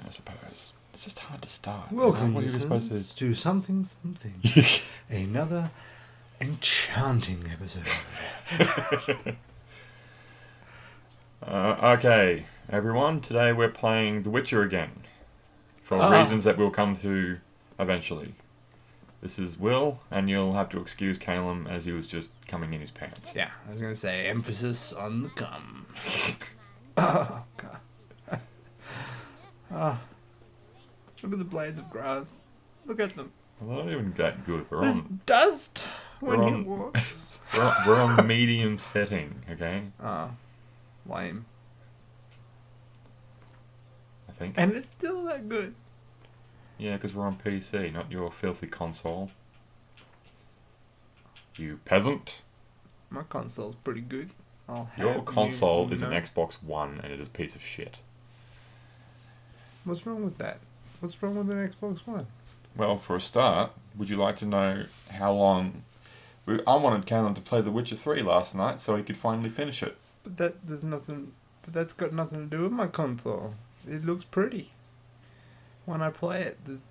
I suppose. It's just hard to start. Welcome, what are you supposed to something. Another enchanting episode. Okay, everyone. Today we're playing The Witcher again. For reasons that we'll come to eventually. This is Will, and you'll have to excuse Calum as he was just coming in his pants. Yeah, I was going to say emphasis on the cum. Oh, God. Oh, look at the blades of grass. Look at them. Well, they're not even that good. There's dust when he walks. We're on medium setting, okay? Lame. I think. And it's still that good. Yeah, because we're on PC, not your filthy console. You peasant. My console's pretty good. Your console is an Xbox One, and it is a piece of shit. What's wrong with that? What's wrong with an Xbox One? Well, for a start, would you like to know how long... I wanted Calum to play The Witcher 3 last night so he could finally finish it. But that's got nothing to do with my console. It looks pretty. When I play it, there's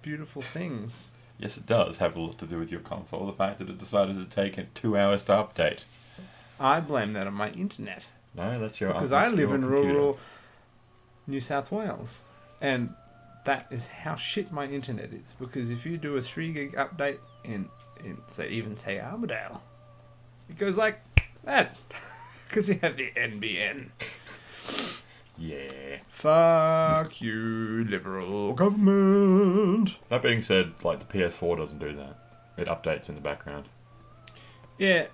beautiful things. Yes, it does have a lot to do with your console. The fact that it decided to take 2 hours to update. I blame that on my internet. No, that's your... Because I live in rural New South Wales. And that is how shit my internet is. Because if you do a 3 gig update in say Armadale, it goes like that. Because you have the NBN. Yeah. Fuck you, liberal government. That being said, like, the PS4 doesn't do that. It updates in the background. Yeah.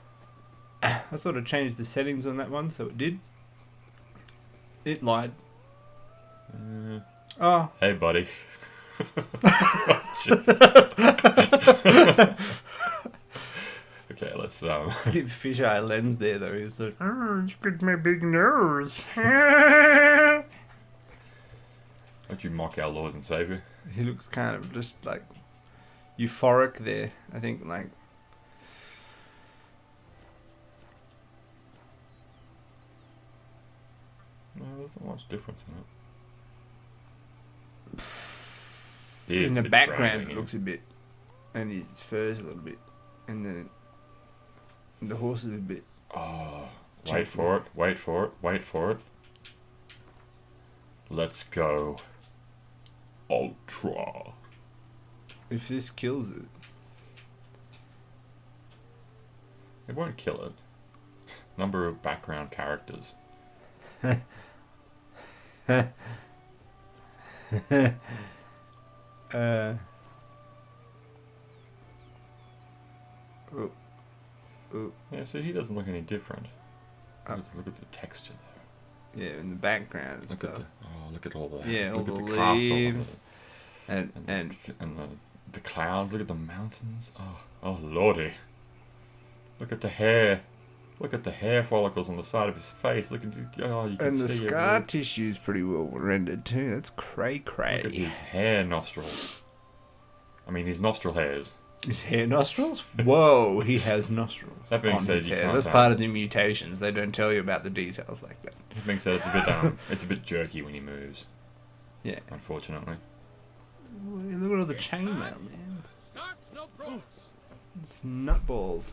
I thought I changed the settings on that one, so it did. It lied. Oh. Hey, buddy. Okay, let's get fisheye lens there though. He's like, oh, look at my big nose. Don't you mock our Lord and Saviour? He looks kind of just like euphoric there. I think like. No, there's not much difference in it. In the background, it looks a bit, and his fur's a little bit, and then the horse is a bit. Oh, wait for it. Let's go. Ultra. If this kills it. It won't kill it. Number of background characters. Yeah, so he doesn't look any different. Look at the texture there. Yeah, in the background. Look at all the all the leaves, and the clouds. Look at the mountains. Oh lordy! Look at the hair. Look at the hair follicles on the side of his face. Look at you can and the see scar tissue's pretty well rendered too. That's cray. Look at his hair nostrils. I mean, his nostril hairs. His hair nostrils? Whoa, he has nostrils. That being said, you can't. That's part of the mutations. They don't tell you about the details like that. That being said, it's a bit jerky when he moves. Yeah. Unfortunately. Look at all the chainmail, man. It's nutballs.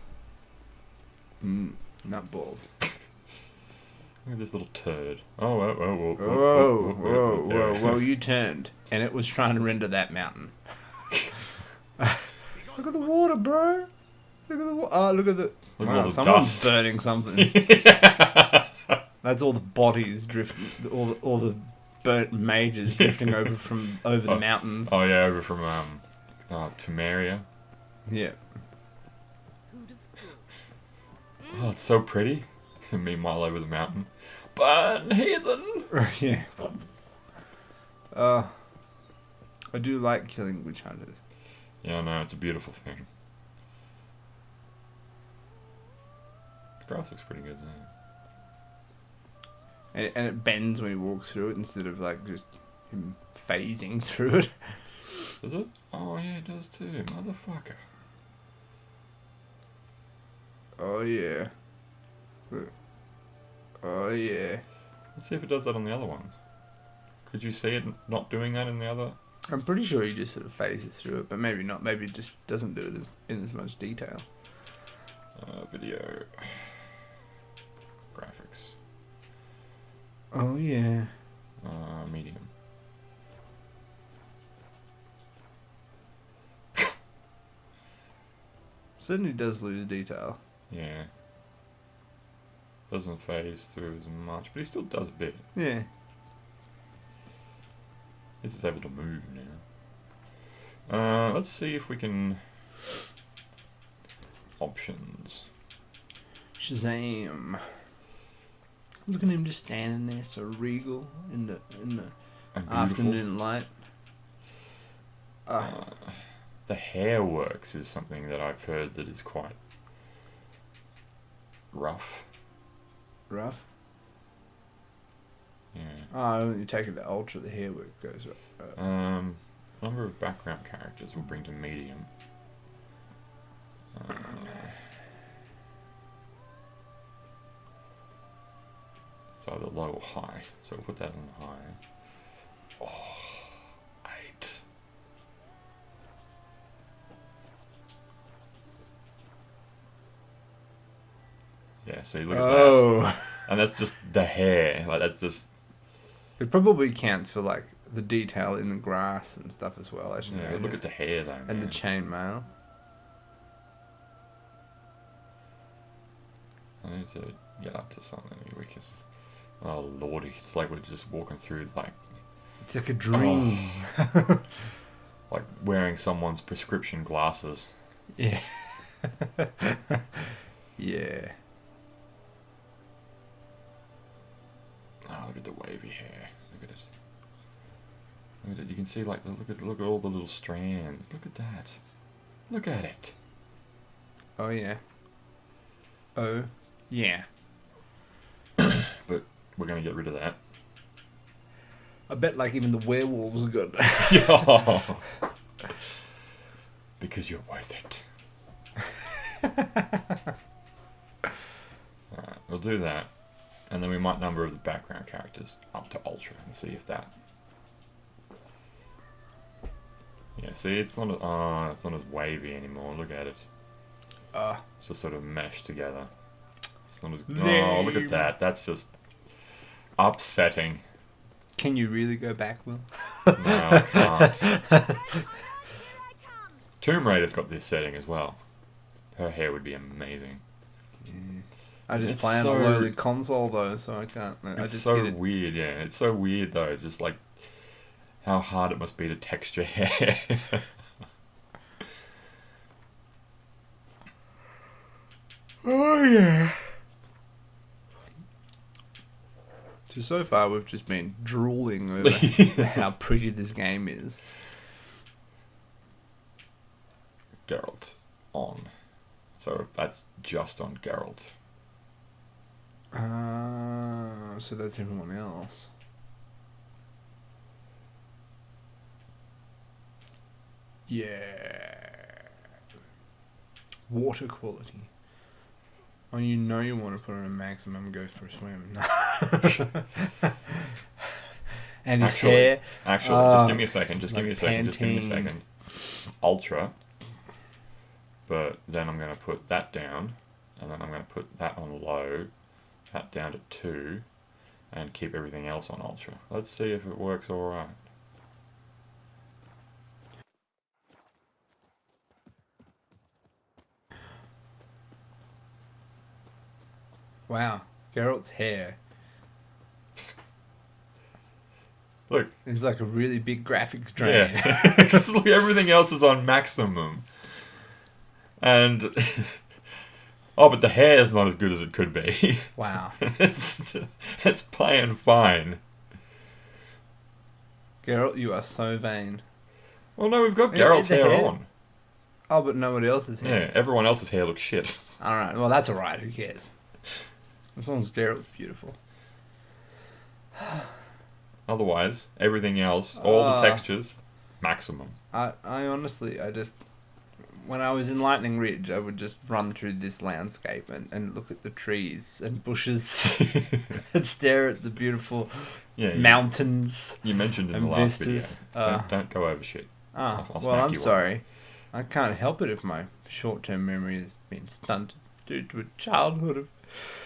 Nutballs. Look at this little turd. Whoa, you turned. And it was trying to render that mountain. Look at the water, bro. Look at the water. Oh, look at the... Wow, someone's dust. burning something. That's all the bodies drifting, all the burnt mages drifting over the mountains. Oh yeah, over from Temeria. Yeah. Oh, it's so pretty. Meanwhile, over the mountain, burn, heathen. Yeah. I do like killing witch hunters. Yeah, no, it's a beautiful thing. The grass looks pretty good, doesn't it? And it bends when he walks through it instead of like just him phasing through it. Does it? Oh yeah, it does too, motherfucker. Oh yeah. Oh yeah. Let's see if it does that on the other ones. Could you see it not doing that in the other? I'm pretty sure he just sort of phases through it, but maybe not. Maybe it just doesn't do it in as much detail. Video. Graphics. Oh, yeah. Medium. Certainly does lose detail. Yeah. Doesn't phase through as much, but he still does a bit. Yeah. This is able to move now. Let's see if we can... Options. Shazam. Look at him just standing there, so regal in the And beautiful. afternoon light. The hair works is something that I've heard that is quite rough. Rough. Yeah. Oh, when you take it to ultra, the hair work goes right. Number of background characters will bring to medium. It's either low or high, so we'll put that on high. Oh, 8. Yeah, see, look at that. And that's just the hair. Like, that's just... It probably counts for, like, the detail in the grass and stuff as well. I should Yeah, look at the hair, though, and man. the chainmail. I need to get up to something because... Oh, lordy. It's like we're just walking through, like... It's like a dream. Like wearing someone's prescription glasses. Yeah. Yeah. Oh, look at the wavy hair. Look at it. Look at it. You can see like look at all the little strands. Look at that. Look at it. Oh, yeah. Oh, yeah. But we're gonna get rid of that. I bet like even the werewolves are good. Because you're worth it. Alright, we'll do that. And then we might number the background characters up to ultra and see if that... Yeah, see, it's not it's not as wavy anymore. Look at it. It's just sort of meshed together. It's not as... Oh, look at that. That's just upsetting. Can you really go back, Will? No, I can't. Tomb Raider's got this setting as well. Her hair would be amazing. Yeah. I just It's play on so- a lowly console though, so I can't. I It's just so get it. weird, yeah. It's so weird though. It's just like how hard it must be to texture hair. Oh yeah. So far we've just been drooling over how pretty this game is. Geralt on. So that's just on Geralt. So that's everyone else. Yeah. Water quality. Oh, you know you want to put on a maximum and go for a swim. And his hair. Actually, just give me a second. Just give me a second. Just give me a Pantene. second. Ultra. But then I'm going to put that down. And then I'm going to put that on low. That down to 2. And keep everything else on ultra. Let's see if it works alright. Wow. Geralt's hair Look. is like a really big graphics drain. Yeah. Because look, everything else is on maximum. And... Oh, but the hair is not as good as it could be. Wow. it's playing fine. Geralt, you are so vain. Well, no, we've got Yeah, Geralt's the hair hair. on. Oh, but nobody else's hair. Yeah, everyone else's hair looks shit. Alright, well that's alright, who cares? As long as Geralt's beautiful. Otherwise, everything else, all the textures, maximum. I honestly, when I was in Lightning Ridge, I would just run through this landscape and look at the trees and bushes and stare at the beautiful mountains. You mentioned in and the last vistas. video. Don't go over shit. I'll Well, smack I'm you sorry. I can't help it if my short-term memory has been stunted due to a childhood of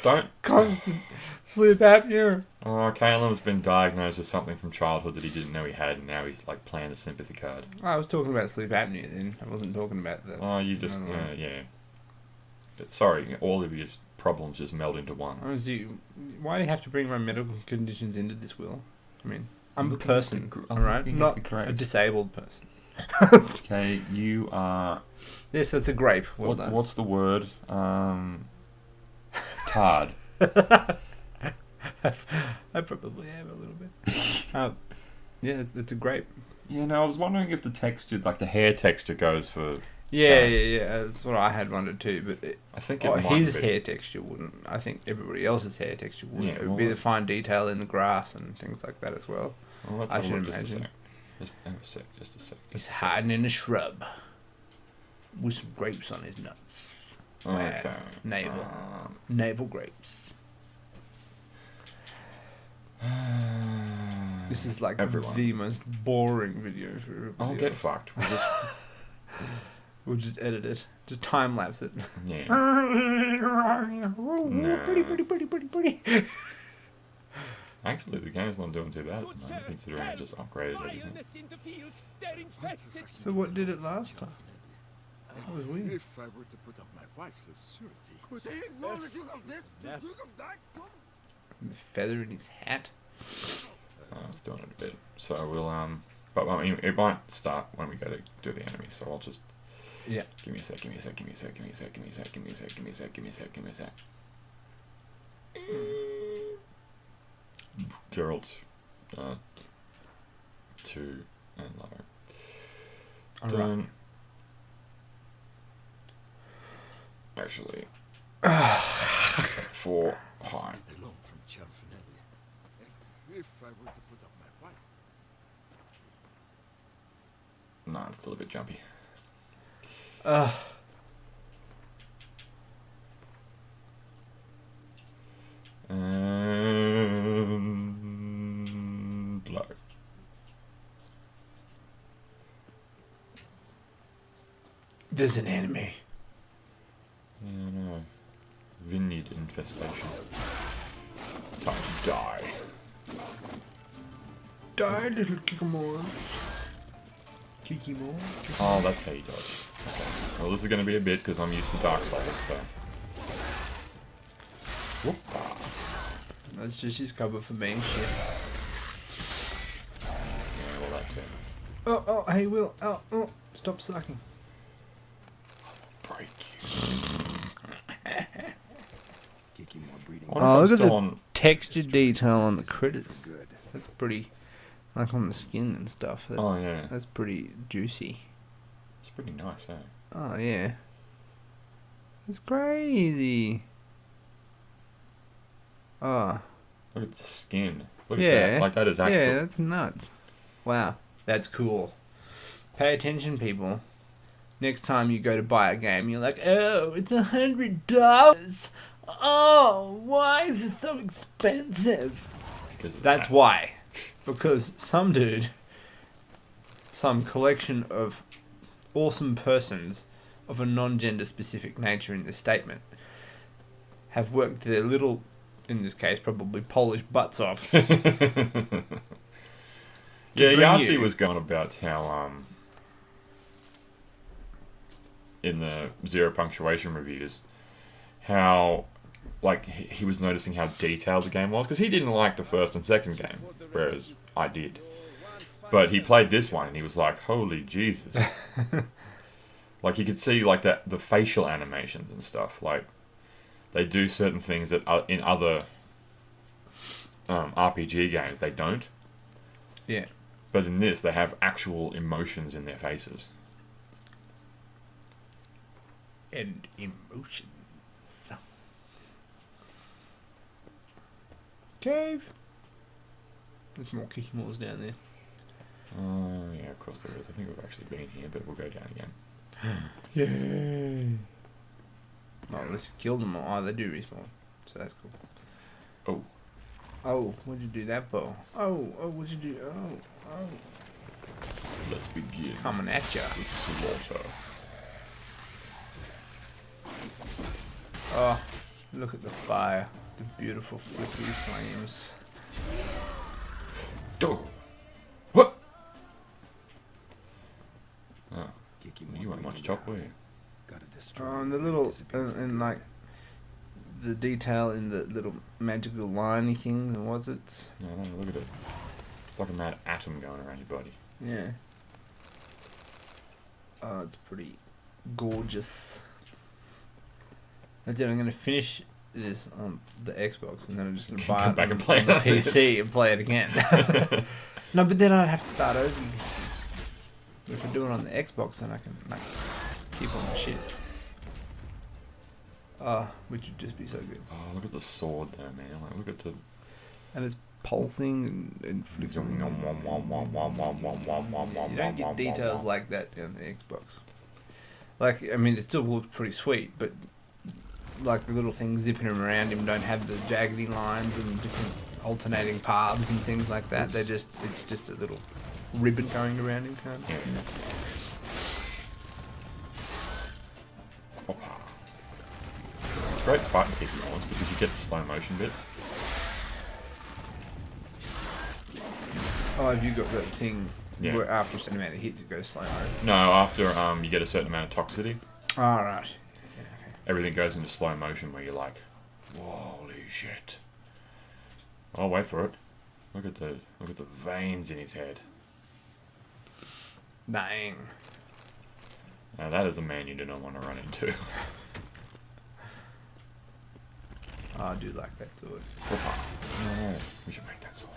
Don't. constant sleep apnea. Oh, Caleb's been diagnosed with something from childhood that he didn't know he had, and now he's like playing a sympathy card. I was talking about sleep apnea then. I wasn't talking about the... Oh, you just... yeah. But sorry, all of your problems just meld into one. Why do you have to bring my medical conditions into this, Will? I mean, I'm a looking person, alright? Not a disabled person. Okay, you are... Yes, that's a grape. Well done. What's the word? Tard. I probably am a little bit. Yeah, it's a grape. Yeah, no, I was wondering if the texture, like the hair texture goes for... Yeah. That's what I had wondered too, but I think it might his be. hair texture wouldn't. I think everybody else's hair texture wouldn't. Yeah, It would be the fine detail in the grass and things like that as well. Well, let's I have a should look imagine. Just a sec. He's hiding in a shrub with some grapes on his nuts. Okay. Navel grapes. This is like Everyone. the most boring video for everybody I'll get else. fucked. We'll just edit it. Just time lapse it. Yeah. Pretty. Actually, the game's not doing too bad at the moment, considering I just upgraded everything. So what did it last time? That was weird. If I were to put up my wife as surety. The feather in his hat. It's doing it a bit. So we'll, but I mean, it might start when we go to do the enemy, so I'll just... Yeah. Give me a sec. Geralt, 2 and low. Done. Actually, 4 high. If I were to put up my wife. No, it's still a bit jumpy. And low. There's an enemy. Yeah, no. Vineyard infestation. Time to die. Die, little Kikimore. Kikimore? Oh, that's how you dodge. Okay. Well, this is going to be a bit because I'm used to Dark Souls, so. Whoop-ah. That's just his cover for being shit. Yeah, well, that too. Oh, hey, Will. Oh, stop sucking. Break. Oh, look at the texture detail on the critters. That's pretty, like on the skin and stuff. Oh, yeah. That's pretty juicy. It's pretty nice, eh? Oh, yeah. That's crazy. Oh. Look at the skin. Look at Yeah. that. Like, that is actual. Yeah, that's nuts. Wow. That's cool. Pay attention, people. Next time you go to buy a game, you're like, oh, it's $100. Oh, why is it so expensive? Because of That's that. why. Because some dude, some collection of awesome persons of a non-gender specific nature in this statement have worked their little, in this case, probably Polish butts off. Yeah, bring Yahtzee you- was going about how, in the zero punctuation reviews, how, like, he was noticing how detailed the game was, because he didn't like the first and second game, whereas I did. But he played this one, and he was like, holy Jesus. Like, you could see, like, the facial animations and stuff, like, they do certain things that in other RPG games, they don't. Yeah. But in this, they have actual emotions in their faces. And emotions. Cave. There's more Kikimores down there. Yeah, of course there is. I think we've actually been here, but we'll go down again. Yay! Oh, unless you killed them all. Oh, they do respawn. So that's cool. Oh. Oh, what'd you do that for? Oh, what'd you do? Oh. Let's begin. Coming at ya. The slaughter. Oh, look at the fire. The beautiful flickering flames. Do. What? Oh, you weren't much chop, were you? And the little, and like, the detail in the little magical liney things, and what's it? No, look at it. It's like a mad atom going around your body. Yeah. Oh, it's pretty gorgeous. That's it, I'm going to finish this on the Xbox, and then I'm just going to buy it back on, and play on the it on PC this. and play it again. No, but then I'd have to start over again. If I do it on the Xbox, then I can like keep on my shit. Which would just be so good. Oh, look at the sword there, man. Like, look at the... And it's pulsing and flickering. You don't get details like that on the Xbox. Like, I mean, it still looks pretty sweet, but like the little things zipping around him don't have the jaggedy lines and different alternating paths and things like that. It's just a little ribbon going around him, kind of. Yeah. It's great fighting kicking ones because you get the slow motion bits. Oh, have you got that thing Yeah. where after a certain amount of hits it goes slow mo? No, after you get a certain amount of toxicity, Oh, right. everything goes into slow motion where you're like, holy shit. Oh, wait for it. Look at the veins in his head. Dang. Now that is a man you do not want to run into. Oh, I do like that sword. No, we should make that sword.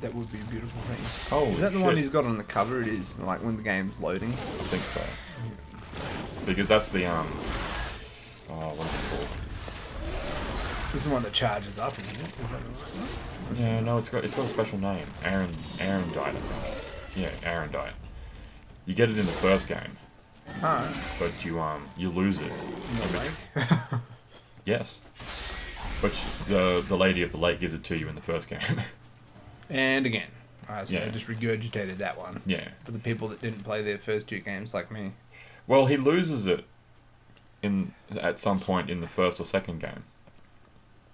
That would be a beautiful thing. Oh, Is that the one he's got on the cover? It is, like when the game's loading. I think so. Because that's the oh, what is it called? It's the one that charges up, isn't it? Is that the one? Yeah, no, it's got a special name. Aaron died, I think. Yeah, Aaron died. You get it in the first game, but you lose it. In the lake? Yes, but the lady of the lake gives it to you in the first game. And again. So Yeah. I just regurgitated that one. Yeah. For the people that didn't play their first two games like me. Well, he loses it at some point in the first or second game.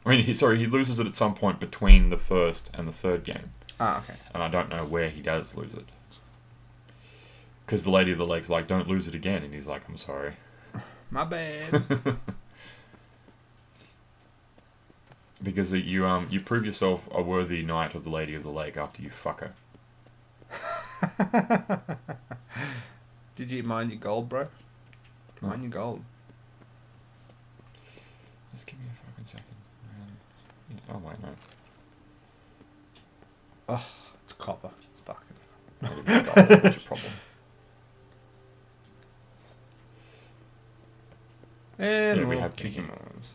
I mean, he loses it at some point between the first and the third game. Ah, okay. And I don't know where he does lose it. Because the lady of the lake's like, don't lose it again. And he's like, I'm sorry. My bad. Because you prove yourself a worthy knight of the lady of the lake after you fuck her. Did you mind your gold, bro? Mind your gold. Just give me a fucking second. Oh, wait, no. Oh, it's copper. Fucking. What's your problem? And Yeah, we more have chicken chicken. arms.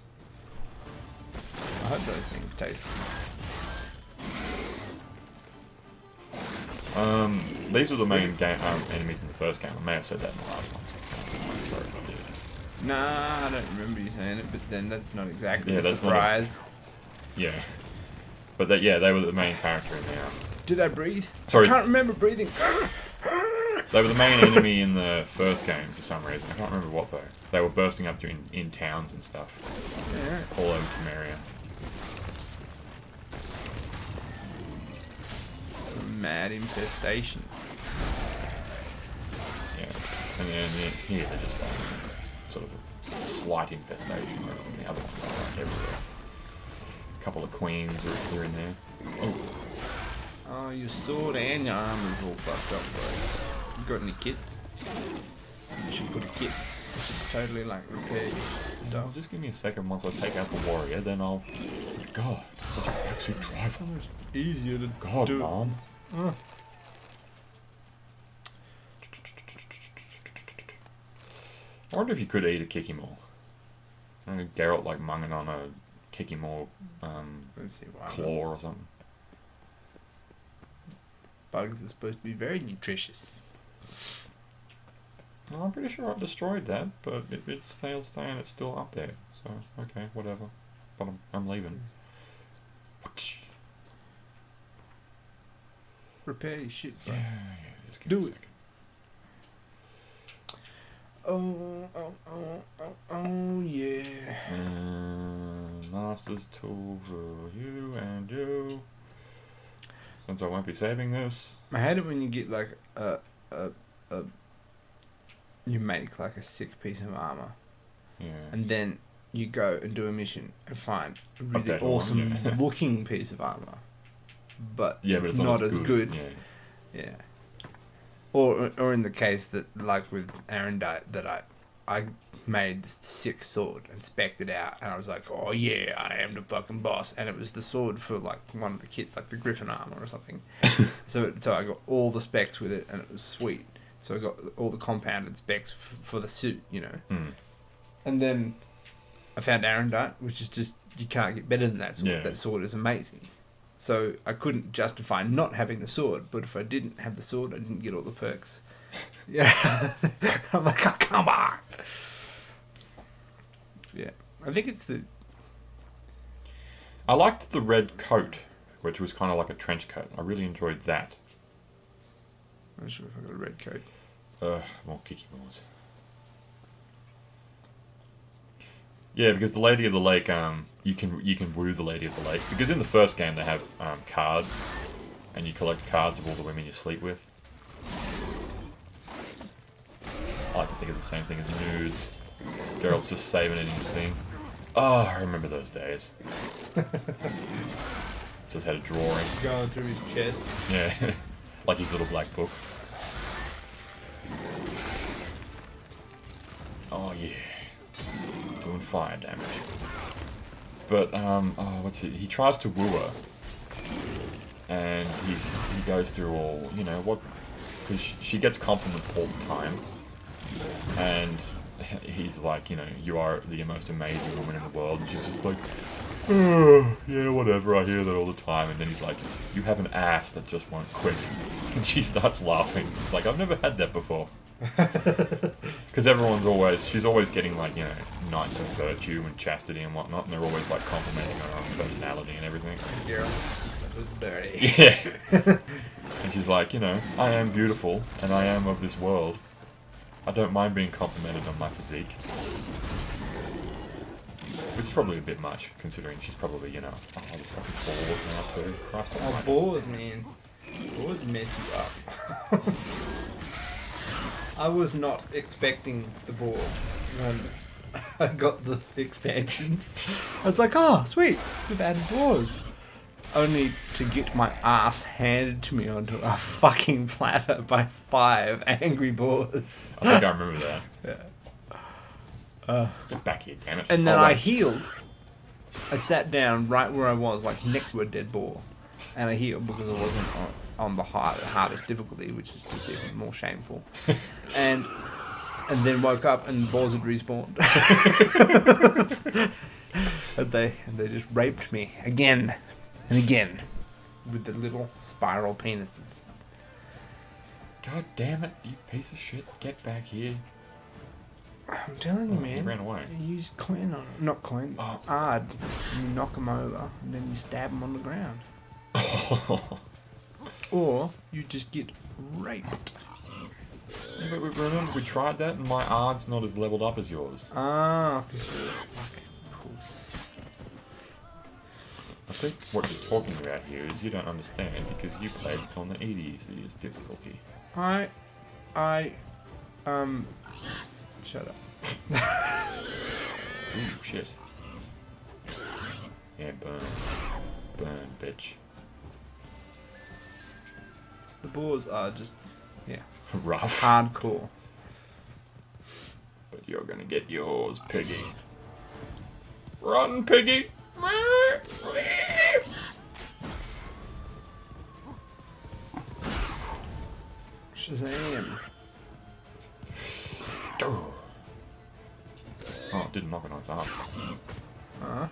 I hope those things taste good. These were the main enemies in the first game. I may have said that in the last one. I'm sorry if I did. Nah, I don't remember you saying it, but then that's not exactly Yeah, a that's not surprise. Yeah. But they were the main character in the Did I breathe? Sorry. I can't remember breathing. They were the main enemy in the first game for some reason. I can't remember what though. They were bursting up in towns and stuff. Yeah. All over Temeria. Mad infestation. Yeah. And then here they're just like sort of a slight infestation, whereas in the other one they're like everywhere. A couple of queens are here and there. Oh. Oh, your sword and your armor's all fucked up, bro. You got any kits? You should put a kit. You should totally like repair your stuff. Just give me a second. Once I take out the warrior, then I'll... God, such a backseat driver. It's easier to God, do. Mom. I wonder if you could eat a Kikimor. Geralt like munging on a Kikimor Let's see why. claw or something. Bugs are supposed to be very nutritious. No, I'm pretty sure I destroyed that, but it's still staying. It's still up there. So okay, whatever. But I'm leaving. Repair your shit, bro. Yeah. Just give Do me a it. second. Oh, yeah. Master's tool for you and you. Since I won't be saving this. I hate it when you get like you make like a sick piece of armor, Yeah. and then you go and do a mission and find a really better one, awesome yeah. looking piece of armor, but Yeah, but it's not as good. Yeah. Yeah. Or in the case that like with Arendite that I made this sick sword and spec'd it out and I was like, oh yeah, I am the fucking boss, and it was the sword for like one of the kits, like the Griffin armor or something. so I got all the specs with it and it was sweet. So I got all the compounded specs for the suit, you know. Mm. And then I found Arendite, which is just, you can't get better than that sword. Yeah. That sword is amazing. So I couldn't justify not having the sword, but if I didn't have the sword, I didn't get all the perks. Yeah. I'm like, oh, come on. Yeah. I think it's the... I liked the red coat, which was kind of like a trench coat. I really enjoyed that. I'm not sure if I got a red coat. More kicky balls. Yeah, because the Lady of the Lake, you can woo the Lady of the Lake, because in the first game they have cards, and you collect cards of all the women you sleep with. I like to think of the same thing as nudes. Geralt's just saving it in his thing. Oh, I remember those days. Just had a drawing. Going through his chest. Yeah, like his little black book. Oh yeah, doing fire damage. But what's it? He tries to woo her, and he goes through all, you know what? Because she gets compliments all the time, and he's like, you know, you are the most amazing woman in the world, and she's just like, oh, yeah, whatever, I hear that all the time. And then he's like, you have an ass that just won't quit. And she starts laughing. Like, I've never had that before. Because she's always getting like, you know, knights of virtue and chastity and whatnot, and they're always like complimenting her on personality and everything. Girl, that was dirty. Yeah. And she's like, you know, I am beautiful, and I am of this world. I don't mind being complimented on my physique. Which is probably a bit much, considering she's probably, you know, oh, this fucking balls now too. Christ Oh, almighty. balls, man. Balls mess you up. I was not expecting the balls when I got the expansions. I was like, oh, sweet, we've added balls. Only to get my ass handed to me onto a fucking platter by 5 angry boars. I think I remember that. Yeah. Get back here, damn it. And then Oh, I wait. healed. I sat down right where I was, like next to a dead boar. And I healed because I wasn't on the hardest difficulty, which is just even more shameful. And then woke up and the balls had respawned. and they just raped me again and again with the little spiral penises. God damn it, you piece of shit. Get back here. I'm telling you, Oh, he man. ran away. You use coin on not coin, Oh. ard. You knock them over and then you stab them on the ground. Or you just get raped. Yeah, but we tried that, and my ard's not as leveled up as yours. Ah, because you're a fucking puss. I think what you're talking about here is you don't understand because you played it on the easiest difficulty. Shut up. Ooh, shit. Yeah, burn. Burn, bitch. The boars are just, yeah, Rough. hardcore. But you're gonna get yours, Piggy. Run, Piggy! Shazam. Oh, it didn't knock it on its ass. Huh?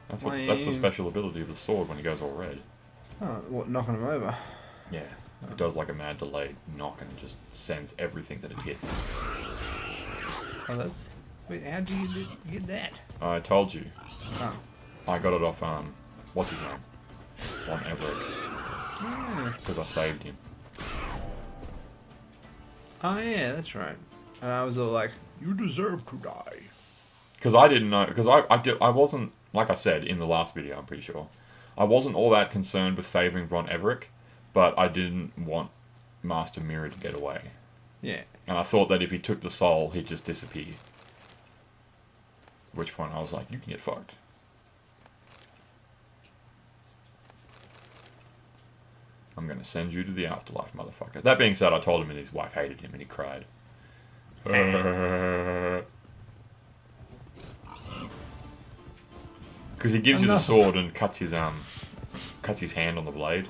That's the special ability of the sword when it goes all red. Oh, what, knocking them over? Yeah. It does like a mad delayed knock and just sends everything that it hits. Oh, that's... Wait, how'd you get that? I told you. Oh. I got it off, what's his name? Ron Everett. Because I saved him. Oh, yeah, that's right. And I was all like, you deserve to die. Because I didn't know, because I wasn't, like I said in the last video, I'm pretty sure, I wasn't all that concerned with saving Ron Everett, but I didn't want Master Mirror to get away. Yeah. And I thought that if he took the soul, he'd just disappear. At which point I was like, you can get fucked. I'm going to send you to the afterlife, motherfucker. That being said, I told him and his wife hated him and he cried. Because he gives you the sword and cuts his hand on the blade.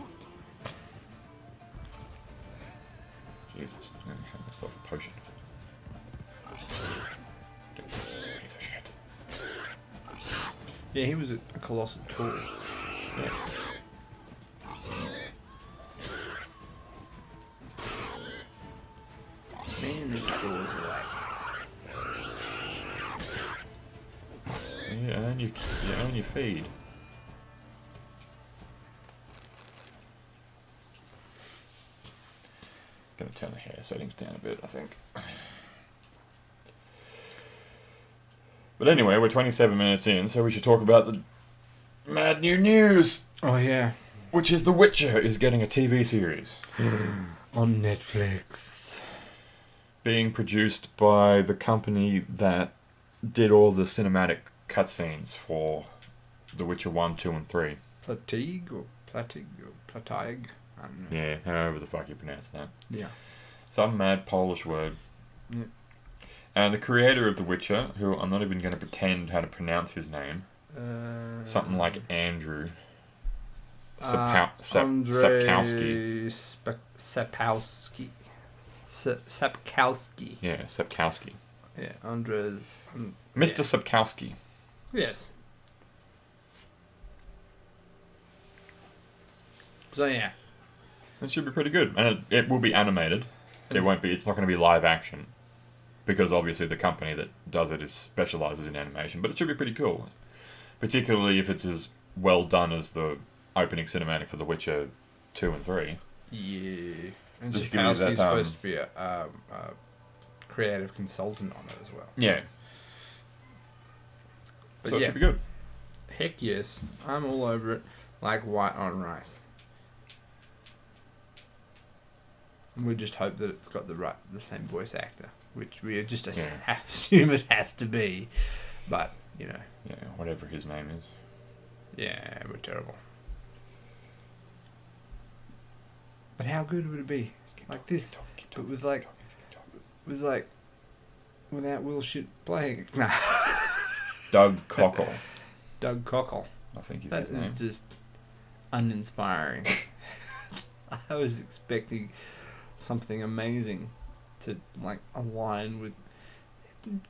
Jesus, I'm going to have myself a potion. Piece of shit. Yeah, he was a colossal tool. Yes. Man, these tools are like... You earn your feed. Gonna turn the hair settings down a bit, I think. But anyway, we're 27 minutes in, so we should talk about the mad new news, Oh, yeah. which is The Witcher is getting a TV series. On Netflix. Being produced by the company that did all the cinematic cutscenes for The Witcher 1, 2, and 3. Platig or Platig or Platig? I don't know. Yeah, however the fuck you pronounce that. Yeah. Some mad Polish word. Yeah. And the creator of The Witcher, who I'm not even going to pretend how to pronounce his name, something like Andrew Sapkowski. Sapkowski. Sapkowski. Yeah, Sapkowski. Yeah, Andrei. Mr. Sapkowski. Yes. So yeah, It should be pretty good, and it will be animated. It won't be. It's not going to be live action, because obviously the company that does it specializes in animation. But it should be pretty cool, particularly if it's as well done as the opening cinematic for The Witcher 2 and 3. yeah. And Just give you that, Sapkowski's supposed to be a creative consultant on it as well. Yeah. But So it yeah, should be good. heck yes, I'm all over it, like white on rice. And we just hope that it's got the same voice actor, which we just assume it has to be. But you know, Yeah, whatever his name is. yeah, we're terrible. But how good would it be? Like this, but without Will Shit playing. Nah. Doug Cockle, Doug Cockle. I think is That his name. is just uninspiring. I was expecting something amazing to like align with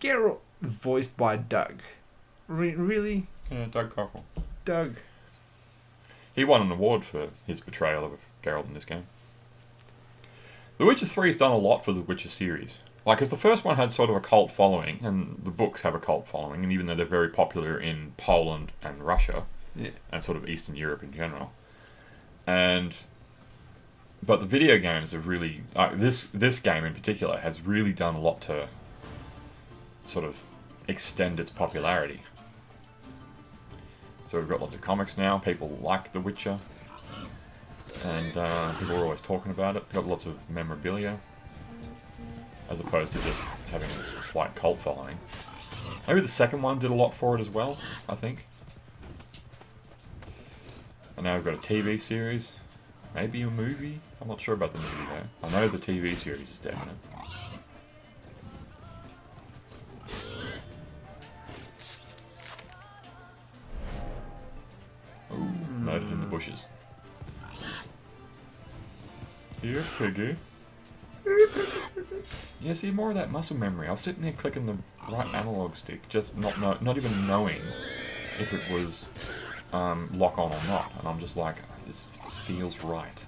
Geralt, voiced by Doug. Really, Yeah, Doug Cockle. Doug? He won an award for his portrayal of Geralt in this game. The Witcher 3 has done a lot for the Witcher series. Like, because the first one had sort of a cult following, and the books have a cult following, and even though they're very popular in Poland and Russia, Yeah. and sort of Eastern Europe in general. But the video games have really... this game in particular has really done a lot to sort of extend its popularity. So we've got lots of comics now, people like The Witcher, and people are always talking about it. Got lots of memorabilia, as opposed to just having a slight cult following. Maybe the second one did a lot for it as well, I think. And now we've got a TV series, maybe a movie. I'm not sure about the movie though. I know the TV series is definite. Ooh, murdered in the bushes. Here, piggy. Yeah, see, more of that muscle memory. I was sitting there clicking the right analog stick, just not even knowing if it was lock on or not, and I'm just like, this feels right.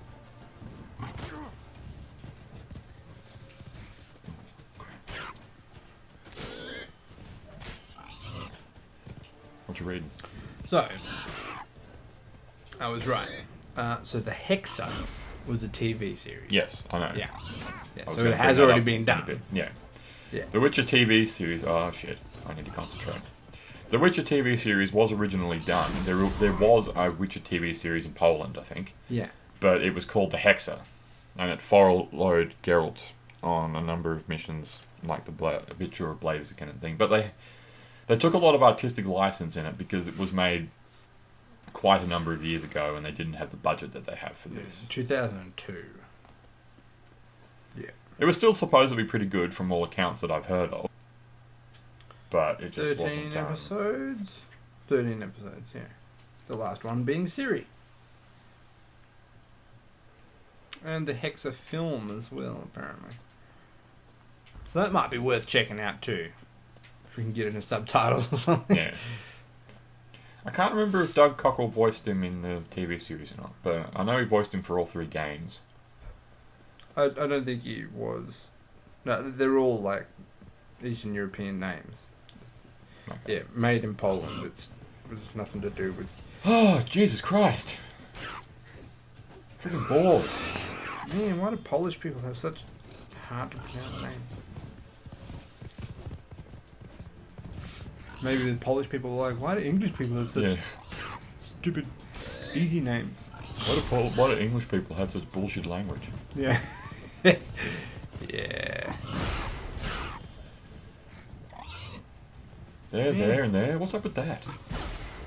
What you reading? So, I was right. So the Hexa was a TV series. Yes, I know. Yeah. I was So gonna it has bring that already up been in a done. bit. Yeah. Yeah. The Witcher TV series. Oh shit! I need to concentrate. The Witcher TV series was originally done. There was a Witcher TV series in Poland, I think, Yeah. but it was called the Hexa, and it followed Geralt on a number of missions, like the Witcher or Blade kind of thing. But they took a lot of artistic license in it because it was made quite a number of years ago, and they didn't have the budget that they have for this. 2002. Yeah. It was still supposed to be pretty good from all accounts that I've heard of, but it just 13 wasn't done. episodes? 13 episodes, yeah. The last one being Siri. And the Hexa film as well, apparently. So that might be worth checking out too. If we can get it in subtitles or something. Yeah. I can't remember if Doug Cockle voiced him in the TV series or not, but I know he voiced him for all 3 games. I don't think he was. No, they're all like Eastern European names. Okay. Yeah, made in Poland. It was nothing to do with. Oh, Jesus Christ. Freaking balls. Man, why do Polish people have such hard to pronounce names? Maybe the Polish people are like, why do English people have such Yeah. stupid, easy names? Why do English people have such bullshit language? Yeah. Yeah. There, Yeah. there, and there. What's up with that?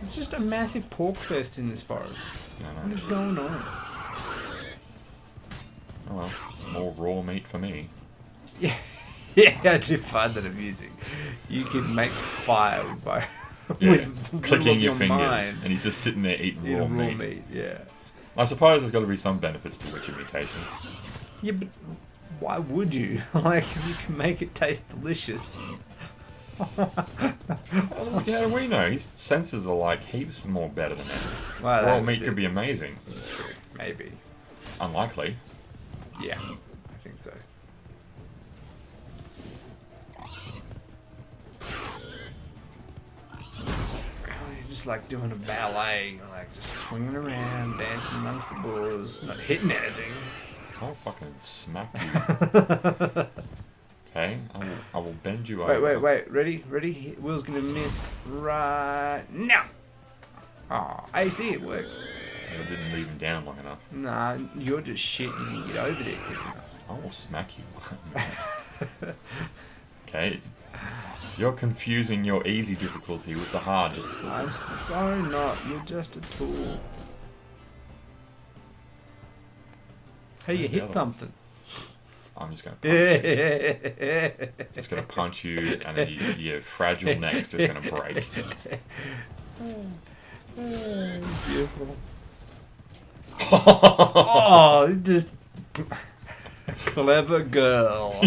It's just a massive pork fest in this forest. No, What no. is going on? Oh well, more raw meat for me. Yeah. Yeah, I do find that amusing. You can make fire by Yeah. with the will Clicking of your fingers, mind. and he's just sitting there eating Yeah, raw meat. Yeah. I suppose there's got to be some benefits to Witcher mutations. Yeah, but why would you? Like, if you can make it taste delicious. Oh, yeah, we know. His senses are like heaps more better than that. Well, Raw that's meat it. could be amazing. Maybe. Unlikely. Yeah, I think so. You're just like doing a ballet, like just swinging around, dancing amongst the boars, not hitting anything. I'll fucking smack you. Okay, I will bend you over. Wait. Ready? Will's gonna miss right now. Oh, AC, it worked. I didn't leave him down long enough. Nah, you're just shit. You didn't get over there quick enough. I will smack you. Okay, you're confusing your easy difficulty with the hard difficulty. I'm so not. You're just a tool. Hey, you The hit other something. I'm just gonna punch you. Just gonna punch you, and then your fragile neck's just gonna break. Beautiful. Oh, just clever girl.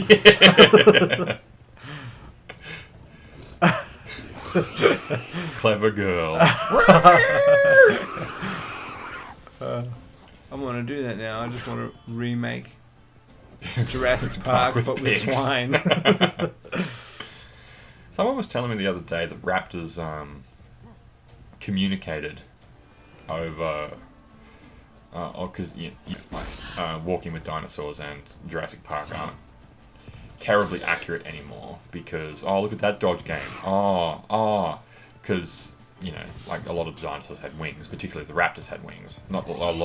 Clever girl. I'm gonna do that now. I just want to remake Jurassic Park Park, with but with pigs. swine. Someone was telling me the other day that raptors communicated over, because Walking with Dinosaurs and Jurassic Park aren't terribly accurate anymore because look at that Dodge game. Because like a lot of the dinosaurs had wings, particularly the raptors had wings. Not all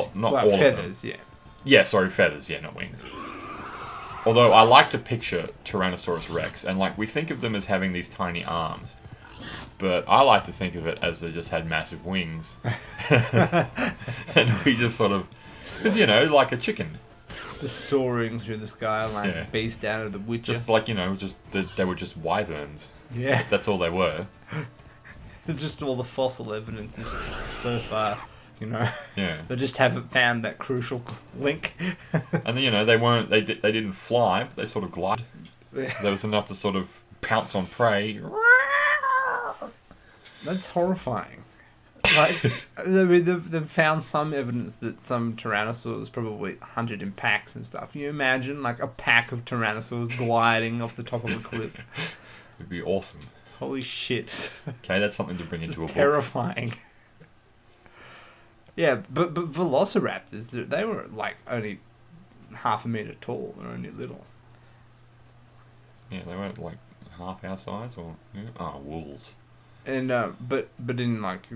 feathers, of them. yeah. Yeah, sorry, feathers. Yeah, not wings. Although I like to picture Tyrannosaurus Rex, and like we think of them as having these tiny arms, but I like to think of it as they just had massive wings, and we just sort of, because like a chicken, Just soaring through the sky like Yeah. beast out of the Witcher. just like they were just wyverns. Yeah. That's all they were. Just all the fossil evidence is so far, Yeah. They just haven't found that crucial link. And then they didn't fly, but they sort of glided. There was enough to sort of pounce on prey. That's horrifying. Like, I mean, they've found some evidence that some tyrannosaurs probably hunted in packs and stuff. Can you imagine, like, a pack of tyrannosaurs gliding off the top of a cliff? It'd be awesome. Holy shit. Okay, that's something to bring into a book. Terrifying. Yeah, but velociraptors, they were like only half a meter tall. They're only little. Yeah, they weren't like half our size, or wolves. And but in like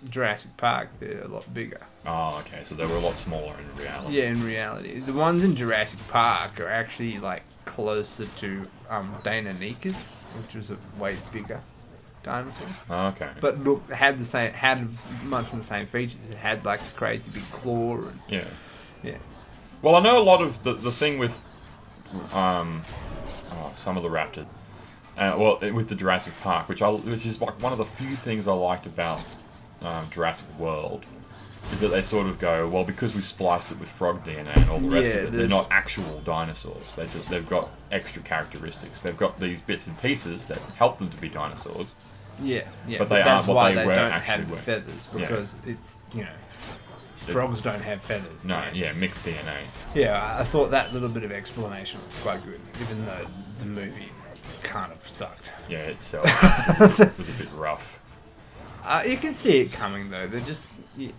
Jurassic Park, they're a lot bigger. Oh, okay, so they were a lot smaller in reality. Yeah, in reality, the ones in Jurassic Park are actually like closer to Deinonychus, which was a way bigger dinosaur. Oh, okay. But look, had much of the same features. It had like a crazy big claw. And, yeah. yeah. Well, I know a lot of the thing with some of the raptors. With the Jurassic Park, which is like one of the few things I liked about Jurassic World, is that they sort of go, well, because we spliced it with frog DNA and all the rest of it, they're not actual dinosaurs. They've got extra characteristics. They've got these bits and pieces that help them to be dinosaurs. Yeah, yeah. But that's why they don't actually have the were. feathers, because it's, frogs don't have feathers. No, mixed DNA. Yeah, I thought that little bit of explanation was quite good, even though the movie kind of sucked. Yeah, itself was a bit rough. You can see it coming though. They're just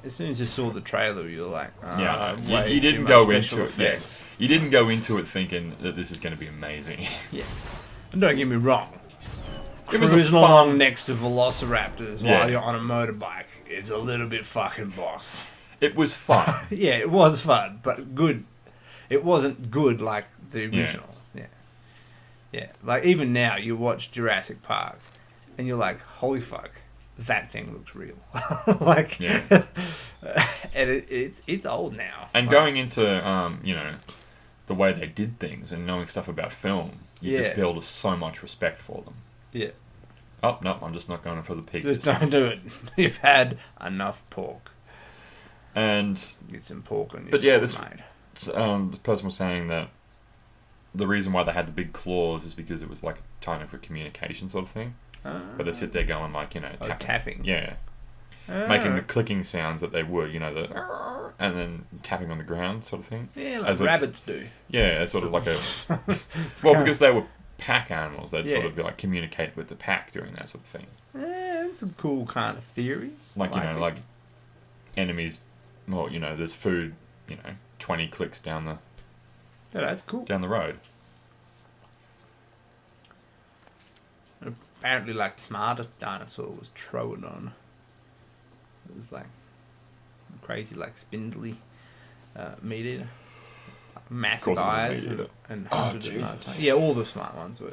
as soon as you saw the trailer, you're like, you didn't go into it. Yeah. You didn't go into it thinking that this is going to be amazing. Yeah, and don't get me wrong. It was Cruising along next to velociraptors Yeah. while you're on a motorbike is a little bit fucking boss. It was fun. Yeah, it was fun, but good. It wasn't good like the original. Yeah. Like even now, you watch Jurassic Park, and you're like, "Holy fuck, that thing looks real." Like, Yeah. and it's old now. And Like, going into the way they did things and knowing stuff about film, you just build so much respect for them. yeah, Oh no, I'm just not going for the pigs. just don't do it. You've had enough pork. And Get some pork on your But yeah, fork, this- mate. the person was saying that the reason why they had the big claws is because it was like kind of a communication sort of thing. But they sit there going like, tapping. Yeah. Making the clicking sounds that they would, the and then tapping on the ground sort of thing. Yeah, like As a- rabbits do. Yeah, it's sort of like a It's well, kinda- because they were pack animals, they'd sort Yeah. of be like communicate with the pack doing that sort of thing. It's a cool kind of theory. Like, it. like enemies, well, there's food, 20 clicks down the That's cool. road. Apparently, like, smartest dinosaur was Troodon. It was like crazy, like spindly meat eater, massive Of course it was a eyes, meat eater. and Oh, hundred at Jesus. night. Yeah, all the smart ones were.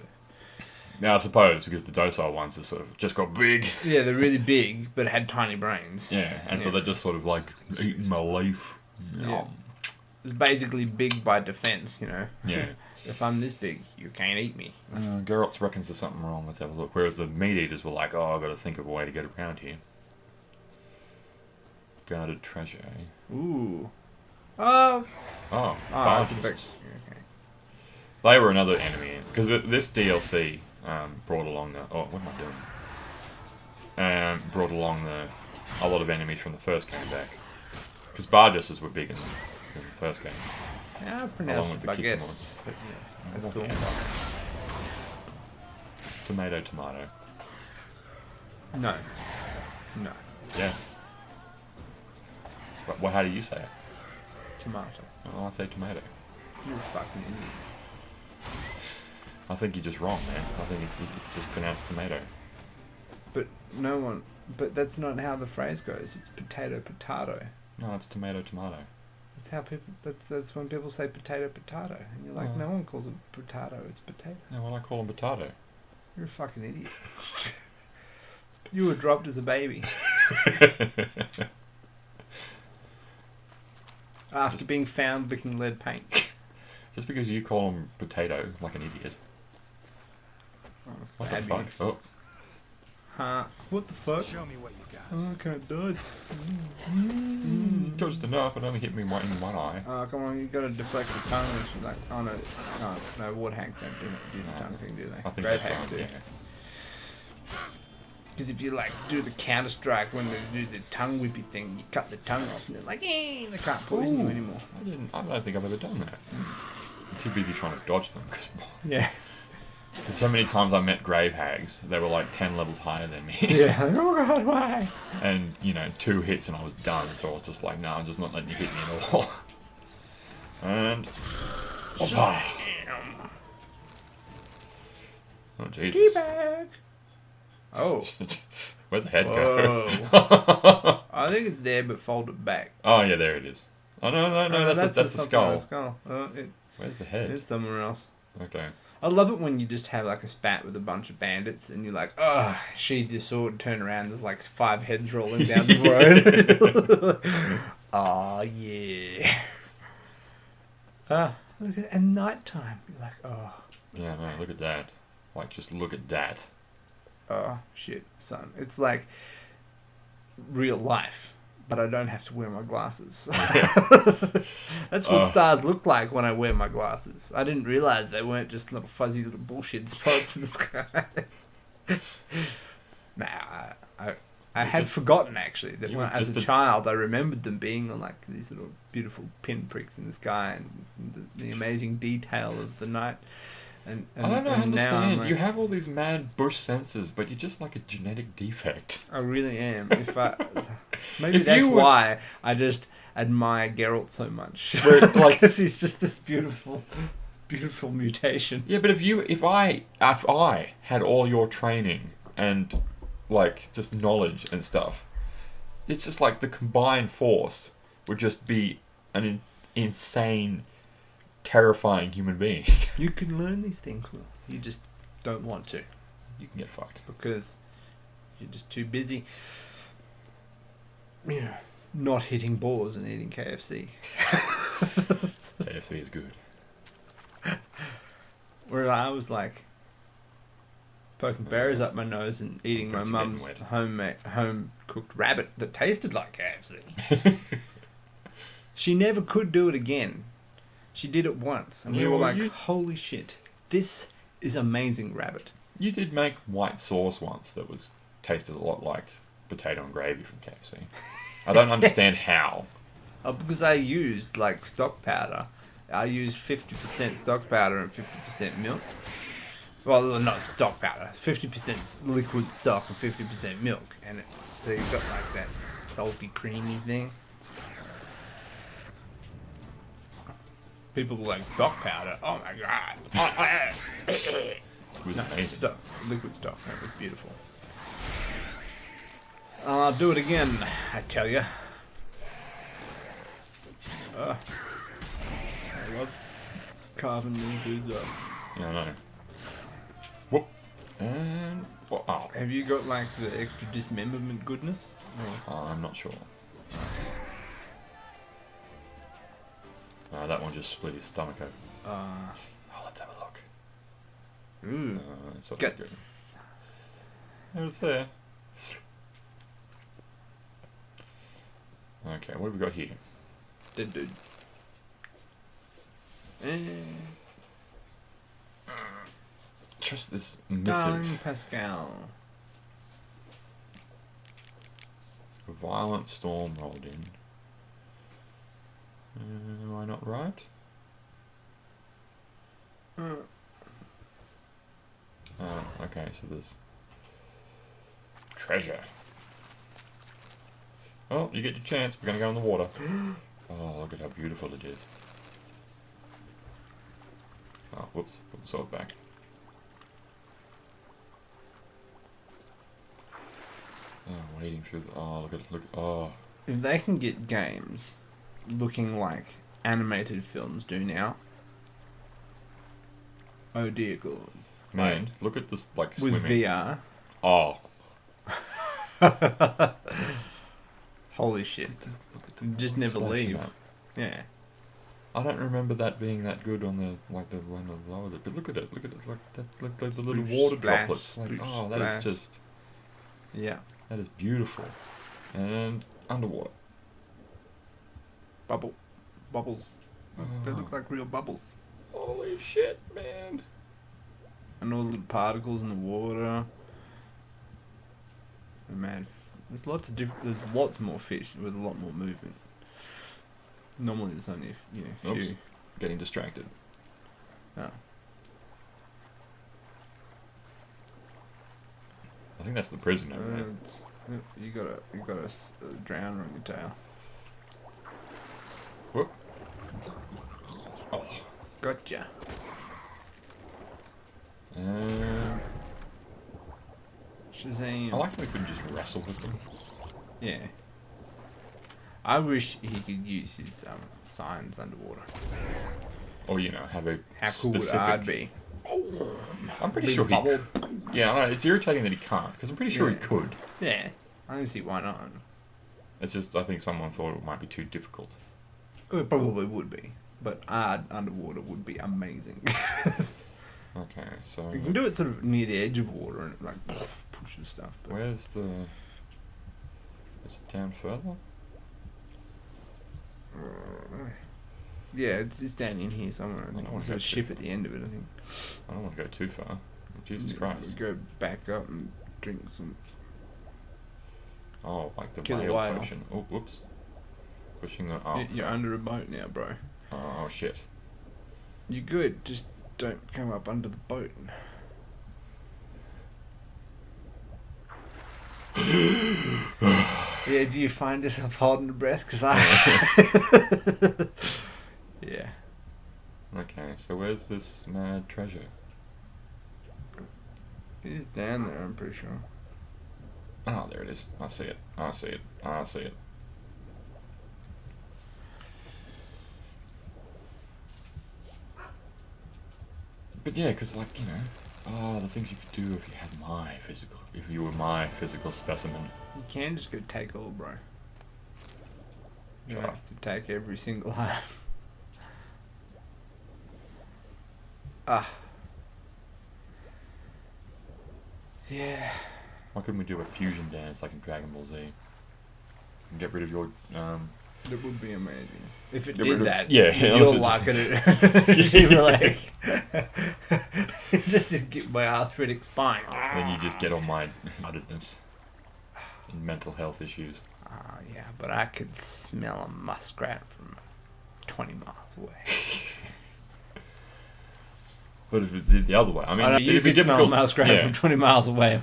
Now, I suppose, because the docile ones are sort of just got big. Yeah, they're really big, but had tiny brains. Yeah, and so Yeah. they're just sort of like eating my life. Yeah. It's basically big by defense, Yeah. If I'm this big, you can't eat me. Geralt reckons there's something wrong. Let's have a look. Whereas the meat eaters were like, oh, I've got to think of a way to get around here. Guarded treasure. Ooh. Oh. Oh, That's a big. Barges. Okay. They were another enemy. Because this DLC brought along the... Oh, what am I doing? Brought along a lot of enemies from the first game back. Because Bargesses were big in the first game. Yeah, I pronounce Along with it the baguettes. But yeah, that's What's cool. the Tomato. No. No. Yes. But how do you say it? Tomato. Oh, I say tomato. You're a fucking idiot. I think you're just wrong, man. I think it's just pronounced tomato. But no one. But that's not how the phrase goes. It's potato. No, it's tomato. That's how people. That's when people say potato, and you're like, Oh. no one calls it potato. It's potato. No, well, I call them potato. You're a fucking idiot. You were dropped as a baby after being found licking lead paint. Just because you call them potato like an idiot. Oh, What the stab fuck? you. Oh, Huh? What the fuck? Show me what you got. Oh, I can't dodge. just enough. It only hit me in one eye. Oh, come on, you gotta deflect the tongue. And she's like, oh no, water hags don't do the No. tongue thing, do they? I think Great that's hags right. do. Yeah. Because if you like do the counter strike when they do the tongue whippy thing, you cut the tongue off and they're like, eh, they can't poison you Ooh. anymore. I don't think I've ever done that. I'm too busy trying to dodge them. 'Cause Yeah. So many times I met grave hags, they were like 10 levels higher than me. Yeah. Oh God, why? And, 2 hits and I was done, so I was just like, no, I'm just not letting you hit me at all. And... Oh, Jesus. Teabag. Oh. Where'd the head Whoa. go? I think it's there, but fold it back. Oh, yeah, there it is. Oh, no, that's the something skull. on the skull. Where's the head? It's somewhere else. Okay. I love it when you just have like a spat with a bunch of bandits and you're like, oh, sheathe your sword, turn around, there's like 5 heads rolling down the road. Oh, yeah. Look at nighttime. You're like, oh. Yeah, no, look at that. Like, just look at that. Oh, shit, son. It's like real life, but I don't have to wear my glasses. That's what stars look like when I wear my glasses. I didn't realize they weren't just little fuzzy little bullshit spots in the sky. I had forgotten, actually, that as a child I remembered them being on like these little beautiful pinpricks in the sky and the amazing detail of the night. And I don't understand. Like, you have all these mad bush senses, but you're just like a genetic defect. I really am. Maybe that's why I just admire Geralt so much. Because he's just this beautiful mutation. Yeah, but if I had all your training and like just knowledge and stuff, it's just like the combined force would just be an insane, terrifying human being. You can learn these things, Will. You just don't want to. You can get fucked. Because you're just too busy, not hitting boars and eating KFC. KFC is good. Where I was like poking berries up my nose and eating my mum's home-cooked rabbit that tasted like KFC. She never could do it again. She did it once, and we were like, holy shit, this is amazing rabbit. You did make white sauce once that tasted a lot like potato and gravy from KFC. I don't understand how. Because I used like stock powder. I used 50% stock powder and 50% milk. Well, not stock powder. 50% liquid stock and 50% milk. So you got like that salty, creamy thing. People were like, stock powder? Oh my god. It was amazing. Liquid stock. That was beautiful. I'll do it again, I tell you. I love carving these dudes up. Yeah, I know. Whoop. And... Oh. Have you got like the extra dismemberment goodness? I'm not sure. That one just split his stomach open. Let's have a look. Ooh. Guts. There it's there. Okay, what have we got here? Dead dude. Just this missive. Darling Pascal. A violent storm rolled in. Am I not right? Okay, so there's treasure. Oh, you get your chance. We're going to go in the water. Oh, look at how beautiful it is. Oh, whoops. Put the sword back. Oh, wading through the... Oh, look at it. Look. Oh. If they can get games looking like animated films do now, oh dear God. Man, look at this, like, with swimming. VR. Oh. Holy shit. You just never leave. Yeah. I don't remember that being that good on the, like, the one of the lower, but look at it, like that, like the little water droplets. Like, oh, that is just... Yeah. That is beautiful. And underwater. Bubbles. They look like real bubbles. Holy shit, man. And all the little particles in the water. And man, there's lots more fish with a lot more movement. Normally there's only a few. Oops. Getting distracted. Oh. I think that's the prison over there. You gotta drown on your tail. Whoop. Oh. Gotcha. Shazam. I like how we couldn't just wrestle with them. Yeah. I wish he could use his signs underwater. Or, you know, have a How cool would specific... I be? I'm pretty Big sure he... bubble. Yeah, I know, it's irritating that he can't, because I'm pretty sure he Yeah. could. Yeah. I don't see why not. It's just, I think someone thought it might be too difficult. It probably would be. But art underwater would be amazing. Okay, so... You can do it sort of near the edge of water and it like pushes stuff. But Where's the... Is it down further? yeah, it's down in here somewhere. I think. I don't wanna There's go a ship at the end of it, I think. I don't want to go too far. Jesus Christ. We go back up and drink some. Oh, like the Kill the whale whale. potion. Oh, whoops. Pushing the... Oh, You're under a boat now, bro. oh shit. You're good. Just don't come up under the boat. Yeah, do you find yourself holding your breath? Because I... yeah. Okay, so where's this mad treasure? He's down there, I'm pretty sure. Oh, there it is. I see it. I see it. I see it. But yeah, because, like, you know, the things you could do if you had my physical... If you were my physical specimen. You can just go take all, bro. You Sure. have to take every single one. Ah. Yeah. Why couldn't we do a fusion dance like in Dragon Ball Z? And get rid of your, That would be amazing. If it Get did rid of- that, yeah, you're unless like it. You were like, just to get my arthritic spine. then you just get all my muddedness and mental health issues. Ah, yeah, but I could smell a muskrat from 20 miles away. But if it did the other way, I mean, I know, it'd you be could smell a difficult. muskrat Yeah. from 20 miles away.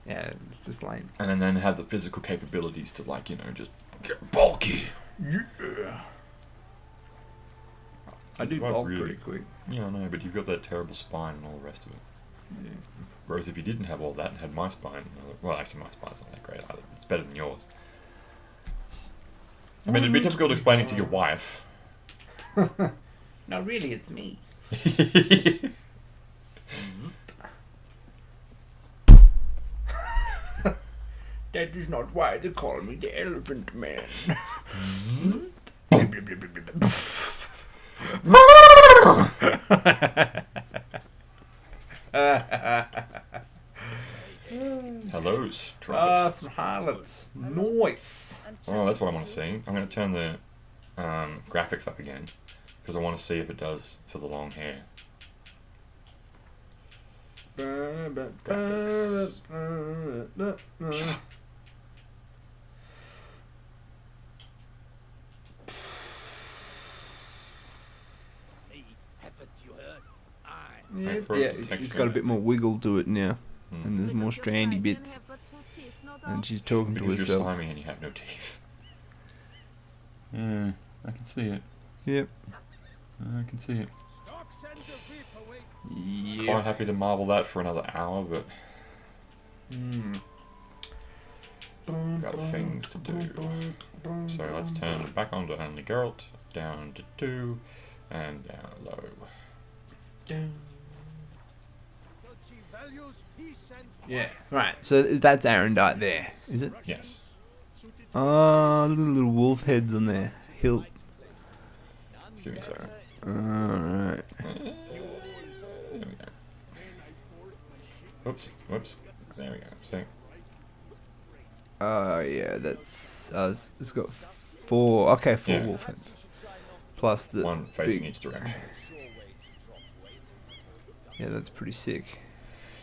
Yeah, it's just lame. And then have the physical capabilities to, like, you know, just get bulky. Yeah. I That's do what bulk really- pretty quick. Yeah, I know, but you've got that terrible spine and all the rest of it. Yeah. Whereas if you didn't have all that and had my spine, well, actually my spine's not that great either. It's better than yours. I mean, it'd be difficult explaining to your wife. No, really, it's me. That is not why they call me the Elephant Man. Hello, Ah, trumpets. some highlights. Noise. Oh, that's what I want to see. I'm going to turn the graphics up again because I want to see if it does for the long hair. Me, haven't you heard? I Yeah, Thanks for it's got a bit more wiggle to it now. Hmm. And there's more strandy bits. And she's talking to Because you're herself. slimy and you have no teeth. Yeah, I can see it. Yep. I can see it. Stocks and the reap away. Quite Yep. happy to marvel that for another hour, but Mm. got things to do. So let's turn it back on to only Geralt, down to 2, and down low. That she values peace and Yeah. Right. So that's Arendite there, is it? Yes. Oh, little wolf heads on there. Hilt. Give me a second. Alright. There we go. Whoops, whoops. There we go. See? Oh, yeah, that's. It's got 4. Okay, 4 Yeah. wolf heads. Plus the. One facing big- each direction. Yeah, that's pretty sick.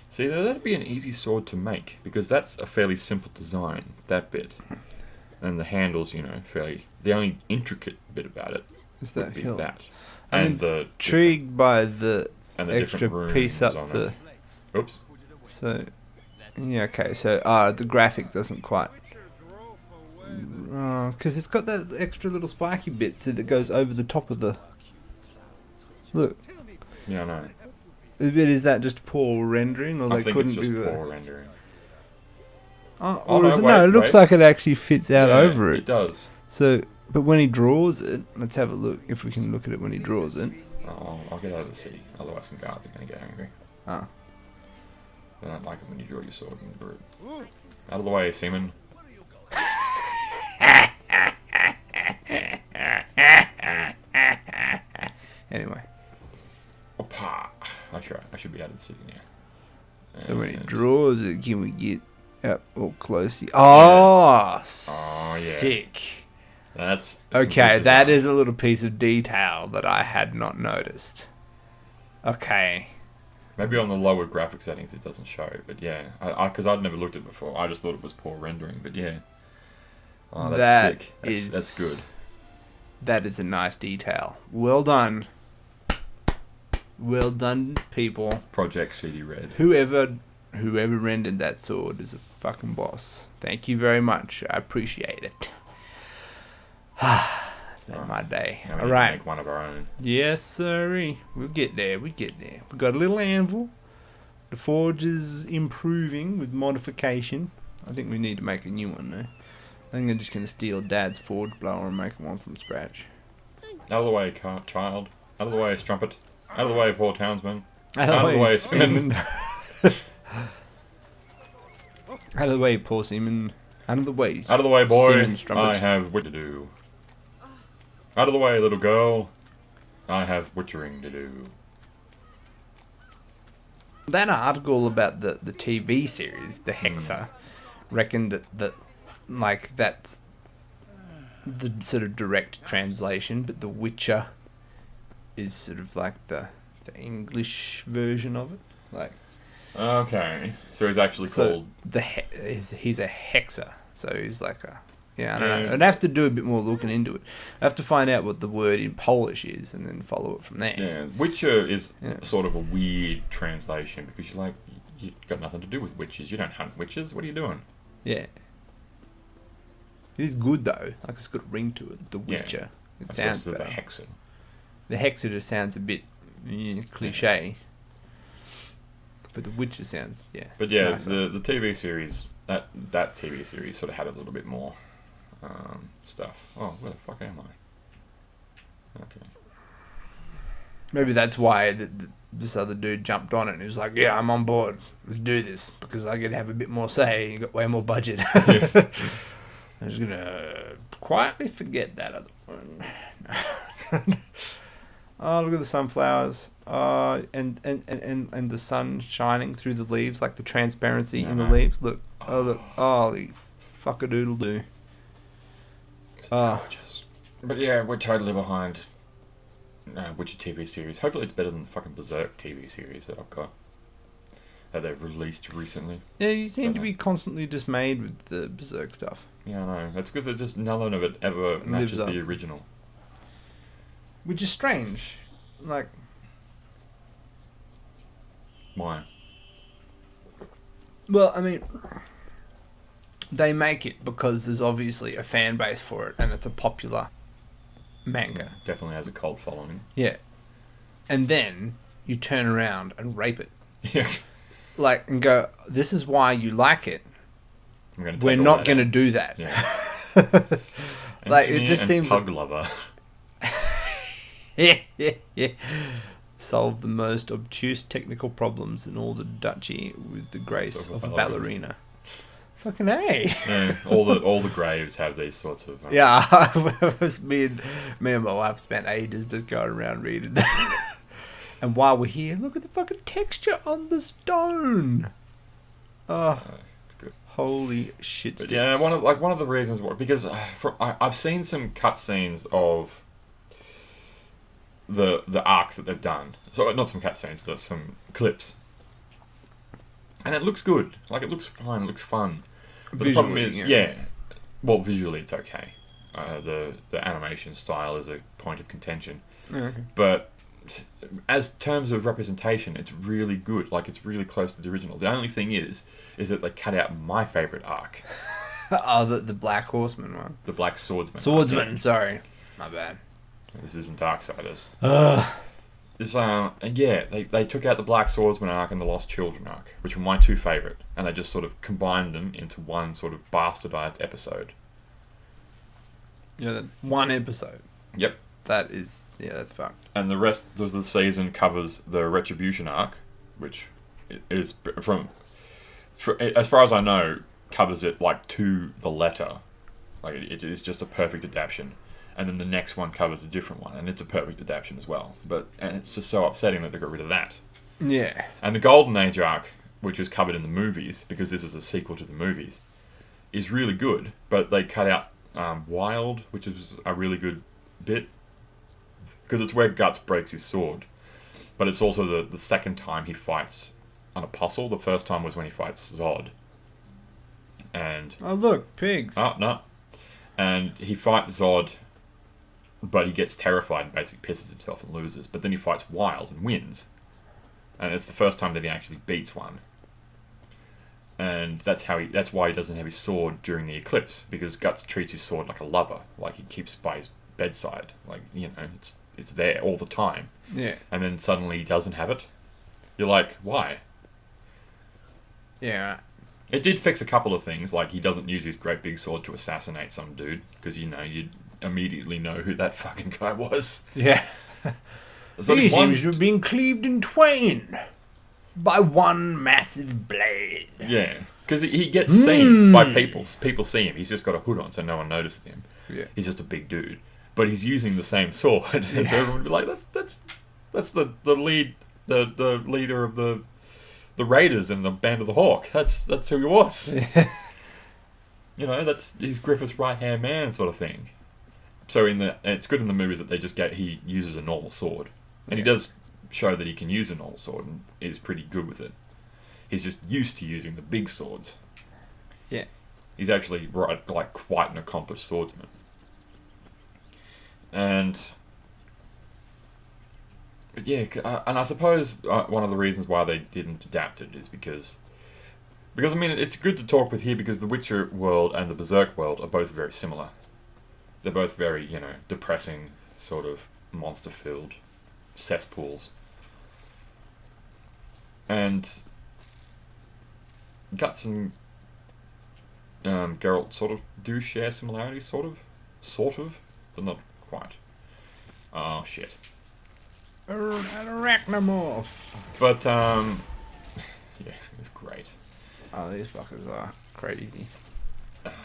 See, that'd be an easy sword to make, because that's a fairly simple design, that bit. And the handles, you know, fairly... The only intricate bit about it It's would that be hilt. that. I'm And the intrigued by the and the extra different piece runes up on the. it. Oops. So, yeah, okay. So, the graphic doesn't quite. Because it's got that extra little spiky bit that goes over the top of the. Look. Yeah, I know. Is that just poor rendering, or I they think couldn't it's just do poor rendering. or no, is it, wait, no, it looks wait. like it actually fits out Yeah, over It it. does. So, but when he draws it, let's have a look if we can look at it when he draws it. Oh, I'll get out of the city. Otherwise, some guards are going to get angry. Ah, They don't like it when you draw your sword in the brute. Out of the way, seaman. anyway. Opa. I should be out of the city now. So when he And- draws it, can we get up all close? Oh, yeah. sick. That's some Okay, good that design. is a little piece of detail that I had not noticed. Okay. Maybe on the lower graphic settings it doesn't show, but yeah, because I'd never looked at it before. I just thought it was poor rendering, but yeah. Oh, that's That sick. is That's good. That is a nice detail. Well done. Well done, people. Project CD Red. Whoever rendered that sword is a fucking boss. Thank you very much. I appreciate it. It's made my day. Now we All need to right. make one of our own. Yes, sirree. We'll get there. We got a little anvil. The forge is improving with modification. I think we need to make a new one though. I think I'm just gonna steal Dad's forge blower and make one from scratch. Out of the way, child. Out of the way, strumpet. Out of the way, poor townsman. Out of the way, seaman. Out of the way, poor seaman. Out of the way. Out of the way, boy. Seaman strumpet. I have what to do. Out of the way, little girl. I have butchering to do. That article about the TV series, the Hexa, reckoned that like that's the sort of direct translation, but The Witcher is sort of like the English version of it. Like Okay. So he's actually so called... he's a hexer, so he's like a I don't Yeah. know. I'd have to do a bit more looking into it. I have to find out what the word in Polish is and then follow it from there. Yeah, Witcher is Yeah. sort of a weird translation because you're like, you got nothing to do with witches. You don't hunt witches. What are you doing? Yeah. It is good though. Like it's got a ring to it. The Yeah. Witcher. It As sounds opposed to better. the hexer. The Hexer just sounds a bit cliche. But the Witcher sounds But it's yeah, nicer. the TV series, that TV series sort of had a little bit more stuff. Oh, where the fuck am I? Okay. Maybe that's why this other dude jumped on it and he was like, "Yeah, I'm on board. Let's do this because I get to have a bit more say. You got way more budget." Yeah. I'm just gonna quietly forget that other one. Oh, look at the sunflowers. And the sun shining through the leaves, like the transparency in the Uh-huh. leaves. Look. Oh, look. Holy fuck-a-doodle-doo. It's Ah. gorgeous. But yeah, we're totally behind Witcher TV series. Hopefully it's better than the fucking Berserk TV series that I've got. That they've released recently. Yeah, you seem to Uh-huh. be constantly dismayed with the Berserk stuff. Yeah, I know. That's because just none of it ever matches up. the original. Which is strange. Like, Why? well, I mean, they make it because there's obviously a fan base for it and it's a popular manga. Definitely has a cult following. Yeah. And then you turn around and rape it. Yeah. Like, and go, this is why you like it. I'm gonna take We're all not that going to out. do that. Yeah. Like, it Engineer just and seems... pug lover. yeah. Solve the most obtuse technical problems in all the duchy with the grace of a ballerina. Fucking A. Yeah, all the graves have these sorts of. Yeah, it was me and my wife spent ages just going around reading. And while we're here, look at the fucking texture on the stone. Oh, It's good. holy shit! But Sticks. yeah, one of the reasons why, because I've seen some cutscenes of the arcs that they've done. So not some cutscenes, there's some clips, and it looks good. Like it looks fine, it looks fun. But the problem is, well, visually it's okay. The animation style is a point of contention, Okay. but as terms of representation, it's really good. Like, it's really close to the original. The only thing is that they cut out my favourite arc. Oh, the Black Horseman one. The Black Swordsman. Swordsman, sorry. My bad. This isn't Darksiders. Ugh. They took out the Black Swordsman arc and the Lost Children arc, which were my two favourite, and they just sort of combined them into one sort of bastardized episode. Yeah, that one episode. Yep. That's fucked. And the rest of the season covers the Retribution arc, which is as far as I know, covers it like to the letter. Like it is just a perfect adaptation. And then the next one covers a different one, and it's a perfect adaptation as well. And it's just so upsetting that they got rid of that. Yeah. And the Golden Age arc, which was covered in the movies, because this is a sequel to the movies, is really good. But they cut out Wild, which is a really good bit, because it's where Guts breaks his sword. But it's also the second time he fights an apostle. The first time was when he fights Zod. And oh look, pigs. oh no, and he fights Zod. But he gets terrified and basically pisses himself and loses. But then he fights Wild and wins. And it's the first time that he actually beats one. And that's why he doesn't have his sword during the eclipse. Because Guts treats his sword like a lover. Like he keeps by his bedside. Like, it's there all the time. Yeah. And then suddenly he doesn't have it. You're like, why? Yeah. It did fix a couple of things. Like he doesn't use his great big sword to assassinate some dude. Because, you'd immediately know who that fucking guy was. Yeah. He seems to have been cleaved in twain by one massive blade. Yeah, because he gets seen by people. People see him. He's just got a hood on, so no one notices him. Yeah. He's just a big dude, but he's using the same sword, and so everyone would be like, "That's the leader of the Raiders and the Band of the Hawk. That's who he was." He's Griffith's right hand man, sort of thing. So it's good in the movies that he uses a normal sword, and he does show that he can use a normal sword and is pretty good with it. He's just used to using the big swords. Yeah, he's actually quite an accomplished swordsman. And and I suppose one of the reasons why they didn't adapt it is because I mean it's good to talk with here because the Witcher world and the Berserk world are both very similar. They're both very, depressing, sort of monster-filled cesspools. And Guts and Geralt sort of do share similarities, sort of, but not quite. Oh, shit. An arachnomorph. But, yeah, it was great. Oh, these fuckers are crazy.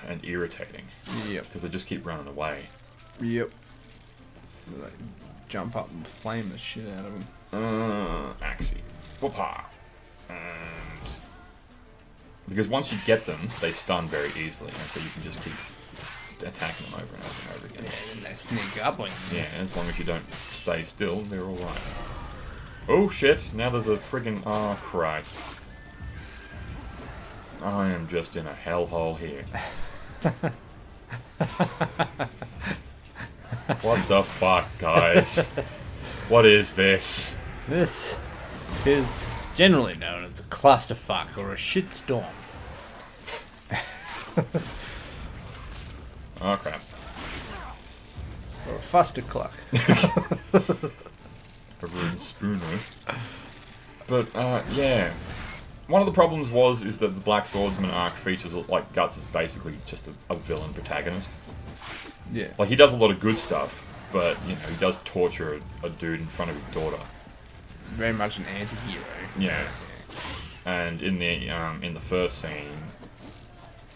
And irritating. Yep. Because they just keep running away. Yep. They, jump up and flame the shit out of them. Axie. Whoopah. And because once you get them, they stun very easily, and so you can just keep attacking them over and over and over again. Yeah, and they sneak up on you. Yeah, as long as you don't stay still, they're alright. Oh shit, now there's a friggin' oh Christ. I am just in a hellhole here. What the fuck, guys? What is this? This is generally known as a clusterfuck or a shitstorm. Oh crap. Or a fustercluck. A ruined spooner. But, yeah. One of the problems is that the Black Swordsman arc features, like, Guts is basically just a villain protagonist. Yeah. Like, he does a lot of good stuff, but, he does torture a dude in front of his daughter. Very much an anti-hero. Yeah. And in the first scene,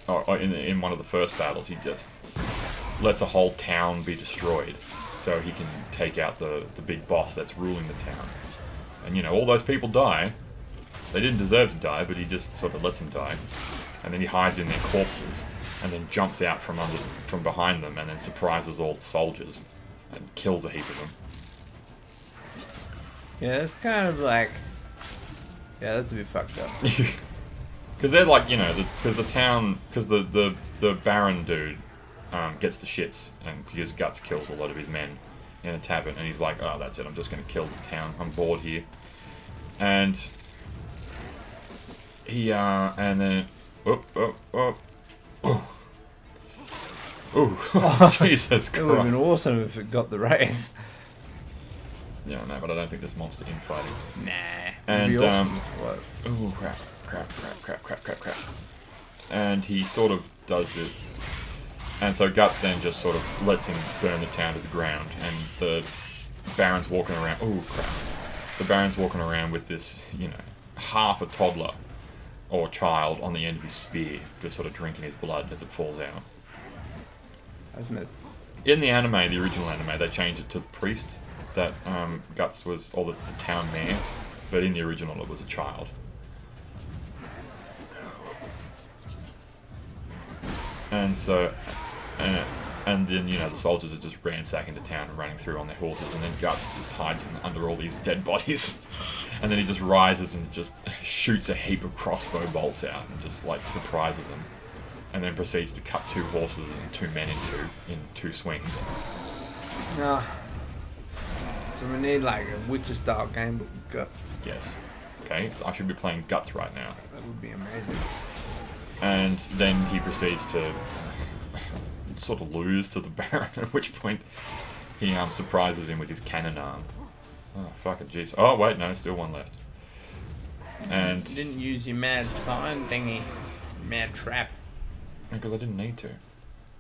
or in one of the first battles, he just lets a whole town be destroyed so he can take out the big boss that's ruling the town. And, all those people die. They didn't deserve to die, but he just sort of lets them die. And then he hides in their corpses, and then jumps out from behind them, and then surprises all the soldiers, and kills a heap of them. Yeah, it's kind of like... Yeah, that's a bit fucked up. Because they're like, because the Baron dude gets the shits, and because Guts kills a lot of his men, in a tavern, and he's like, "Oh, that's it. I'm just going to kill the town. I'm bored here." And he and then oh, Jesus It would have been Christ! awesome if it got the wraith. Yeah, no, but I don't think there's monster infighting. Nah. And It'd be awesome if it was. oh crap! And he sort of does this, and so Guts then just sort of lets him burn the town to the ground, and the Baron's walking around. Oh crap! The Baron's walking around with this, half a toddler or child on the end of his spear, just sort of drinking his blood as it falls out. That's mid. In the anime, the original anime, they changed it to the priest that Guts was, or the town mayor, but in the original it was a child. And so, and then, the soldiers are just ransacking the town and running through on their horses, and then Guts just hides under all these dead bodies. And then he just rises and just shoots a heap of crossbow bolts out and just, surprises them. And then proceeds to cut 2 horses and 2 men in two swings. No. So we need a Witcher style game but with Guts. Yes. Okay, I should be playing Guts right now. That would be amazing. And then he proceeds to sort of lose to the Baron, at which point he surprises him with his cannon arm. Oh, fucking jeez. Oh, wait, no, still one left. And You didn't use your mad sign thingy. Mad trap. because I didn't need to.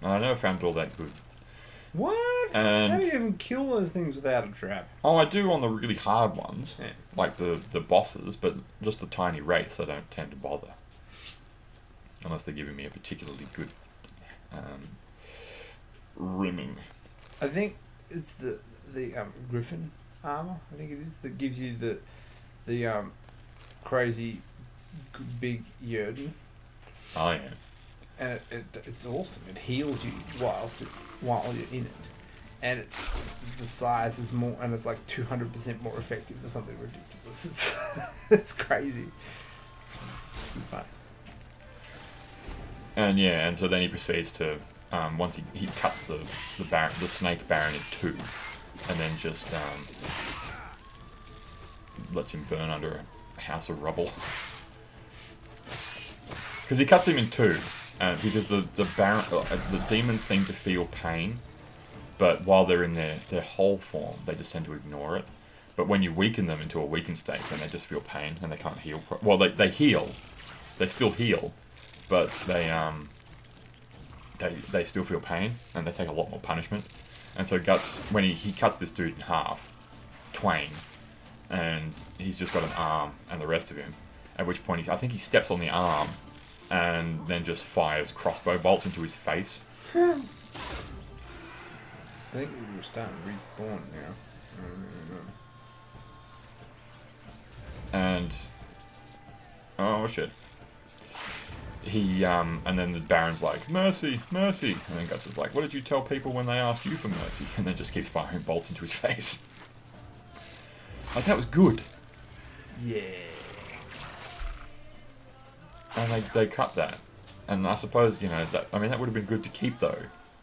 I never found it all that good. What? And How do you even kill those things without a trap? oh, I do on the really hard ones, Yeah. like the bosses, but just the tiny wraiths I don't tend to bother. Unless they're giving me a particularly good rimming. I think it's the Griffin armor. I think it is that gives you the crazy big Yerden, Oh yeah. and it's awesome. It heals you while you're in it, and the size is more, and it's 200% more effective or something ridiculous. It's it's crazy. It's fun. And yeah, and so then he proceeds to once he cuts the snake baron in 2, and then just lets him burn under a house of rubble. Because he cuts him in 2, because the baron, the demons seem to feel pain, but while they're in their whole form, they just tend to ignore it. But when you weaken them into a weakened state, then they just feel pain and they can't heal. Well, they heal, they still heal, but they still feel pain, and they take a lot more punishment. And so Guts, when he cuts this dude in half, twain, and he's just got an arm and the rest of him, at which point I think he steps on the arm and then just fires crossbow bolts into his face. I think we were starting to respawn now. And oh shit. He and then the Baron's like, "Mercy, mercy," and then Guts is like, "What did you tell people when they asked you for mercy?" And then just keeps firing bolts into his face. Like, that was good. Yeah. And they cut that. And I suppose, that would have been good to keep, though,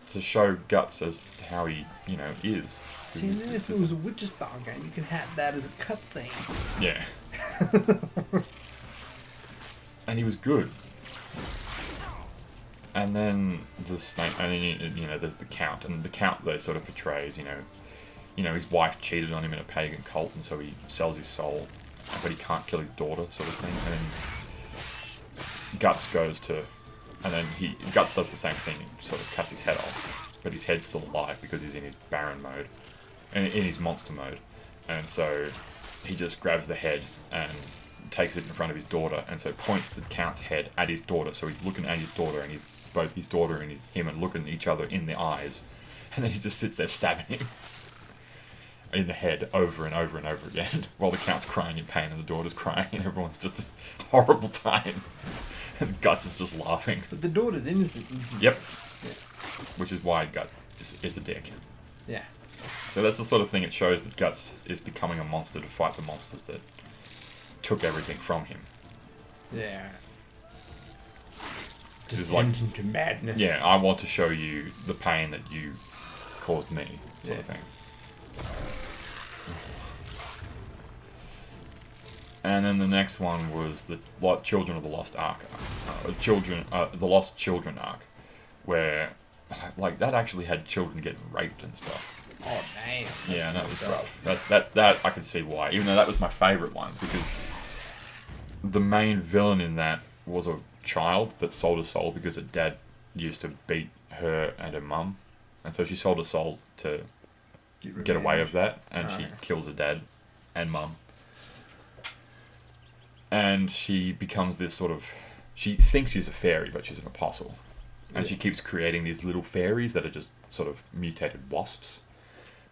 to show Guts as to how he, is. See, and then if it was a Witcher style game, you could have that as a cutscene. Yeah. And he was good. And then the snake, and then, there's the Count, and the Count, they sort of portrays, his wife cheated on him in a pagan cult, and so he sells his soul, but he can't kill his daughter, sort of thing. And then Guts goes to, and then Guts does the same thing, he sort of cuts his head off, but his head's still alive because he's in his Baron mode, and in his monster mode, and so he just grabs the head and takes it in front of his daughter, and so points the Count's head at his daughter, so he's looking at his daughter, and both his daughter and him are looking at each other in the eyes, and then he just sits there stabbing him in the head over and over and over again, while the Count's crying in pain and the daughter's crying, and everyone's just a horrible time, and Guts is just laughing. But the daughter's innocent. Yep. Yeah. Which is why Guts is a dick. Yeah. So that's the sort of thing it shows, that Guts is becoming a monster to fight the monsters that took everything from him. Yeah. This is like, Descend into madness. yeah, I want to show you the pain that you caused me, sort of Yeah. thing. And then the next one was the Children of the Lost Ark, the Lost Children arc, where like that actually had children getting raped and stuff. Oh damn. Yeah, that was rough. That I could see why, even though that was my favourite one, because the main villain in that was a child that sold her soul because her dad used to beat her and her mum, and so she sold her soul to get away with that, and she kills her dad and mum. And she becomes this sort of... She thinks she's a fairy, but she's an apostle. And she keeps creating these little fairies that are just sort of mutated wasps.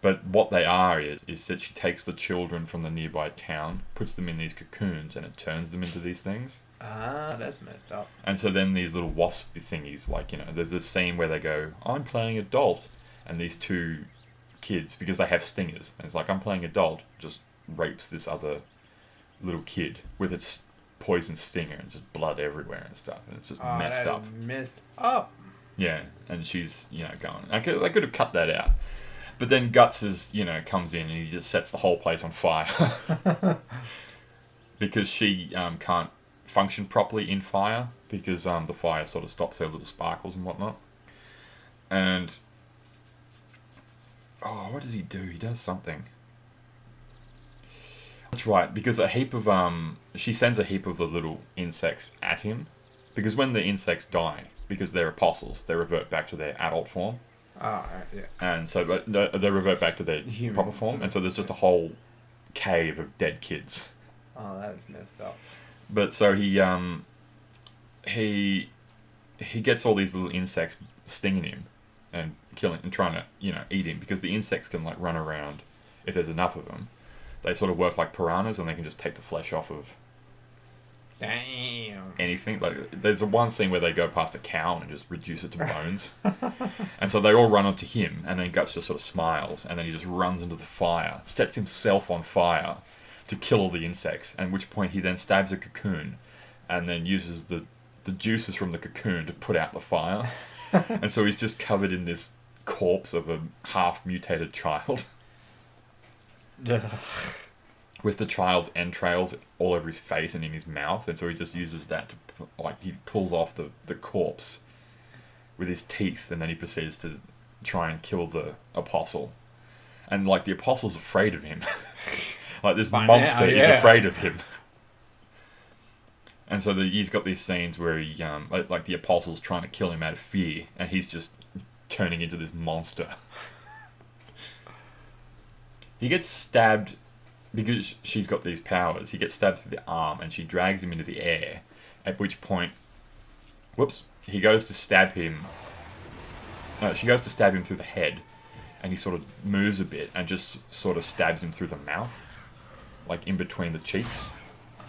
But what they are is that she takes the children from the nearby town, puts them in these cocoons, and it turns them into these things. Ah, that's messed up. And so then these little wasp thingies, like, you know, there's this scene where they go, I'm playing adult. And these two kids, because they have stingers, and it's like, I'm playing adult, just rapes this other little kid with its poison stinger and just blood everywhere and stuff, and it's just messed up. Messed up. Yeah, and she's, you know, going, I could have cut that out, but then Guts comes in and he just sets the whole place on fire because she can't function properly in fire because the fire sort of stops her little sparkles and whatnot. And what does he do? He does something. That's right, because she sends a heap of the little insects at him, because when the insects die, because they're apostles, they revert back to their adult form. Oh, yeah. And so they revert back to their proper form, and so there's just a whole cave of dead kids. Oh, that's messed up. But so he gets all these little insects stinging him and killing and trying to, eat him, because the insects can like run around if there's enough of them. They sort of work like piranhas, and they can just take the flesh off of anything. Like, there's one scene where they go past a cow and just reduce it to bones. And so they all run up to him, and then Guts just sort of smiles, and then he just runs into the fire, sets himself on fire to kill all the insects, at which point he then stabs a cocoon, and then uses the juices from the cocoon to put out the fire. And so he's just covered in this corpse of a half-mutated child. With the child's entrails all over his face and in his mouth, and so he just uses that to, he pulls off the corpse with his teeth, and then he proceeds to try and kill the apostle. And the apostle's afraid of him. This monster is afraid of him. And so he's got these scenes where he, the apostle's trying to kill him out of fear, and he's just turning into this monster. He gets stabbed because she's got these powers. He gets stabbed through the arm, and she drags him into the air, at which point, he goes to stab him. No, she goes to stab him through the head, and he sort of moves a bit and just sort of stabs him through the mouth, like in between the cheeks.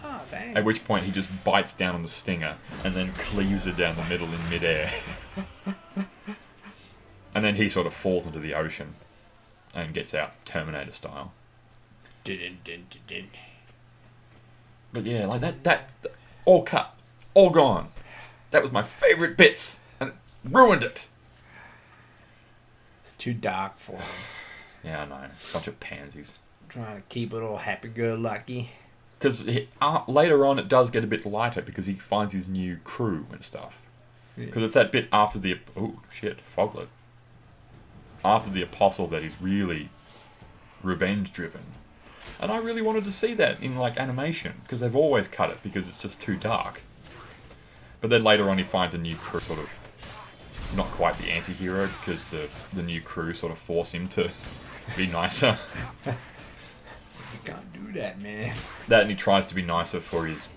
Oh, dang. At which point he just bites down on the stinger and then cleaves her down the middle in midair. And then he sort of falls into the ocean and gets out Terminator style. But yeah, that's all cut, all gone. That was my favourite bits, and it ruined it. It's too dark for him. Yeah, I know. Bunch of pansies. Trying to keep it all happy-go-lucky. Because later on it does get a bit lighter because he finds his new crew and stuff. Because it's that bit after the... Oh, shit, Foglet. After the Apostle that is really revenge-driven. And I really wanted to see that in, animation. Because they've always cut it because it's just too dark. But then later on he finds a new crew, sort of... Not quite the anti-hero, because the new crew sort of force him to be nicer. You can't do that, man. That, and he tries to be nicer for his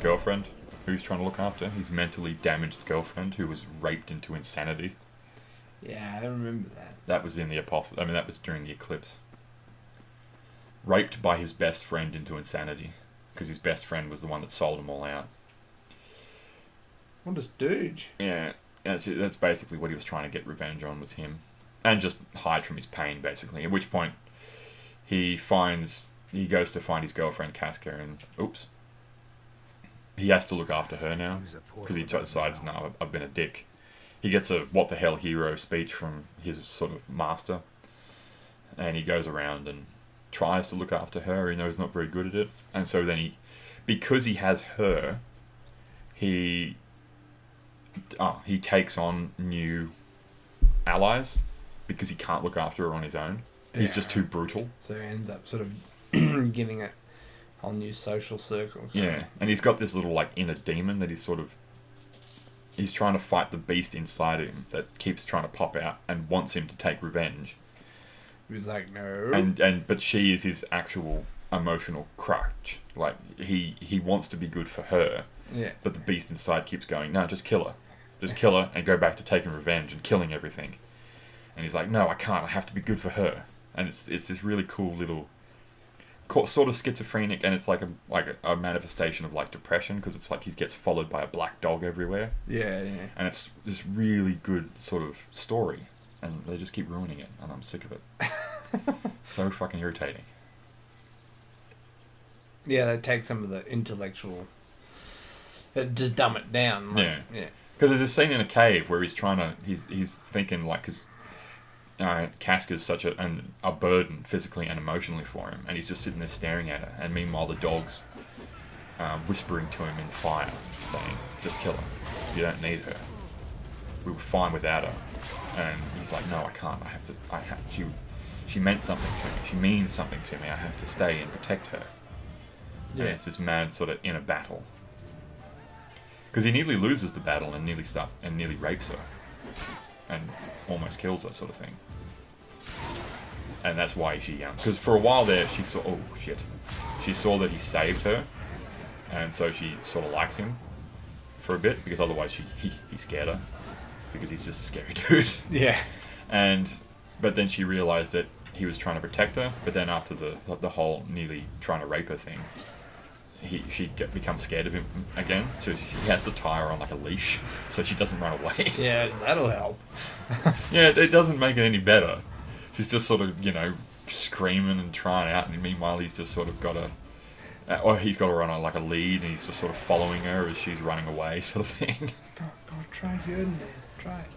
girlfriend, who he's trying to look after. His mentally damaged girlfriend, who was raped into insanity. Yeah, I remember that. That was in the Apostle. I mean, that was during the Eclipse. Raped by his best friend into insanity, because his best friend was the one that sold him all out. What a stooge. Yeah, that's basically what he was trying to get revenge on, was him. And just hide from his pain, basically. At which point, he goes to find his girlfriend, Casca, and oops. He has to look after her now, because he decides, no, I've been a dick. He gets a what the hell hero speech from his sort of master. and he goes around and tries to look after her, even though he's not very good at it. And so then because he has her, he takes on new allies because he can't look after her on his own. He's just too brutal. So he ends up sort of getting a whole new social circle. Yeah, and he's got this little like inner demon that he's trying to fight the beast inside him that keeps trying to pop out and wants him to take revenge. He's like, no. But she is his actual emotional crutch. Like he wants to be good for her. Yeah. But the beast inside keeps going, no, just kill her. Just kill her and go back to taking revenge and killing everything. And he's like, no, I can't. I have to be good for her. And it's this really cool little, sort of schizophrenic, and it's like a manifestation of like depression, because it's like he gets followed by a black dog everywhere. Yeah. And it's this really good sort of story, and they just keep ruining it, and I'm sick of it. So fucking irritating. Yeah, they take some of the intellectual, just dumb it down. Like, yeah. Because there's a scene in a cave where he's trying to, he's thinking like, because Casca's such a burden physically and emotionally for him, and he's just sitting there staring at her, and meanwhile the dog's whispering to him in the fire, saying, just kill her, you don't need her, we were fine without her. And he's like, no, I can't, she meant something to me, she means something to me, I have to stay and protect her. Yeah. And it's this mad sort of inner battle, because he nearly loses the battle and nearly rapes her and almost kills her, sort of thing. And that's why because for a while there she saw that he saved her, and so she sort of likes him for a bit, because otherwise he scared her, because he's just a scary dude. Yeah. But then she realized that he was trying to protect her, but then after the whole nearly trying to rape her thing, she becomes scared of him again, so he has to tie her on like a leash so she doesn't run away. Yeah, that'll help. Yeah, it doesn't make it any better. She's just sort of, screaming and trying out, and meanwhile he's just sort of got he's got her on like a lead, and he's just sort of following her as she's running away, sort of thing. Go, try good, man. Try it.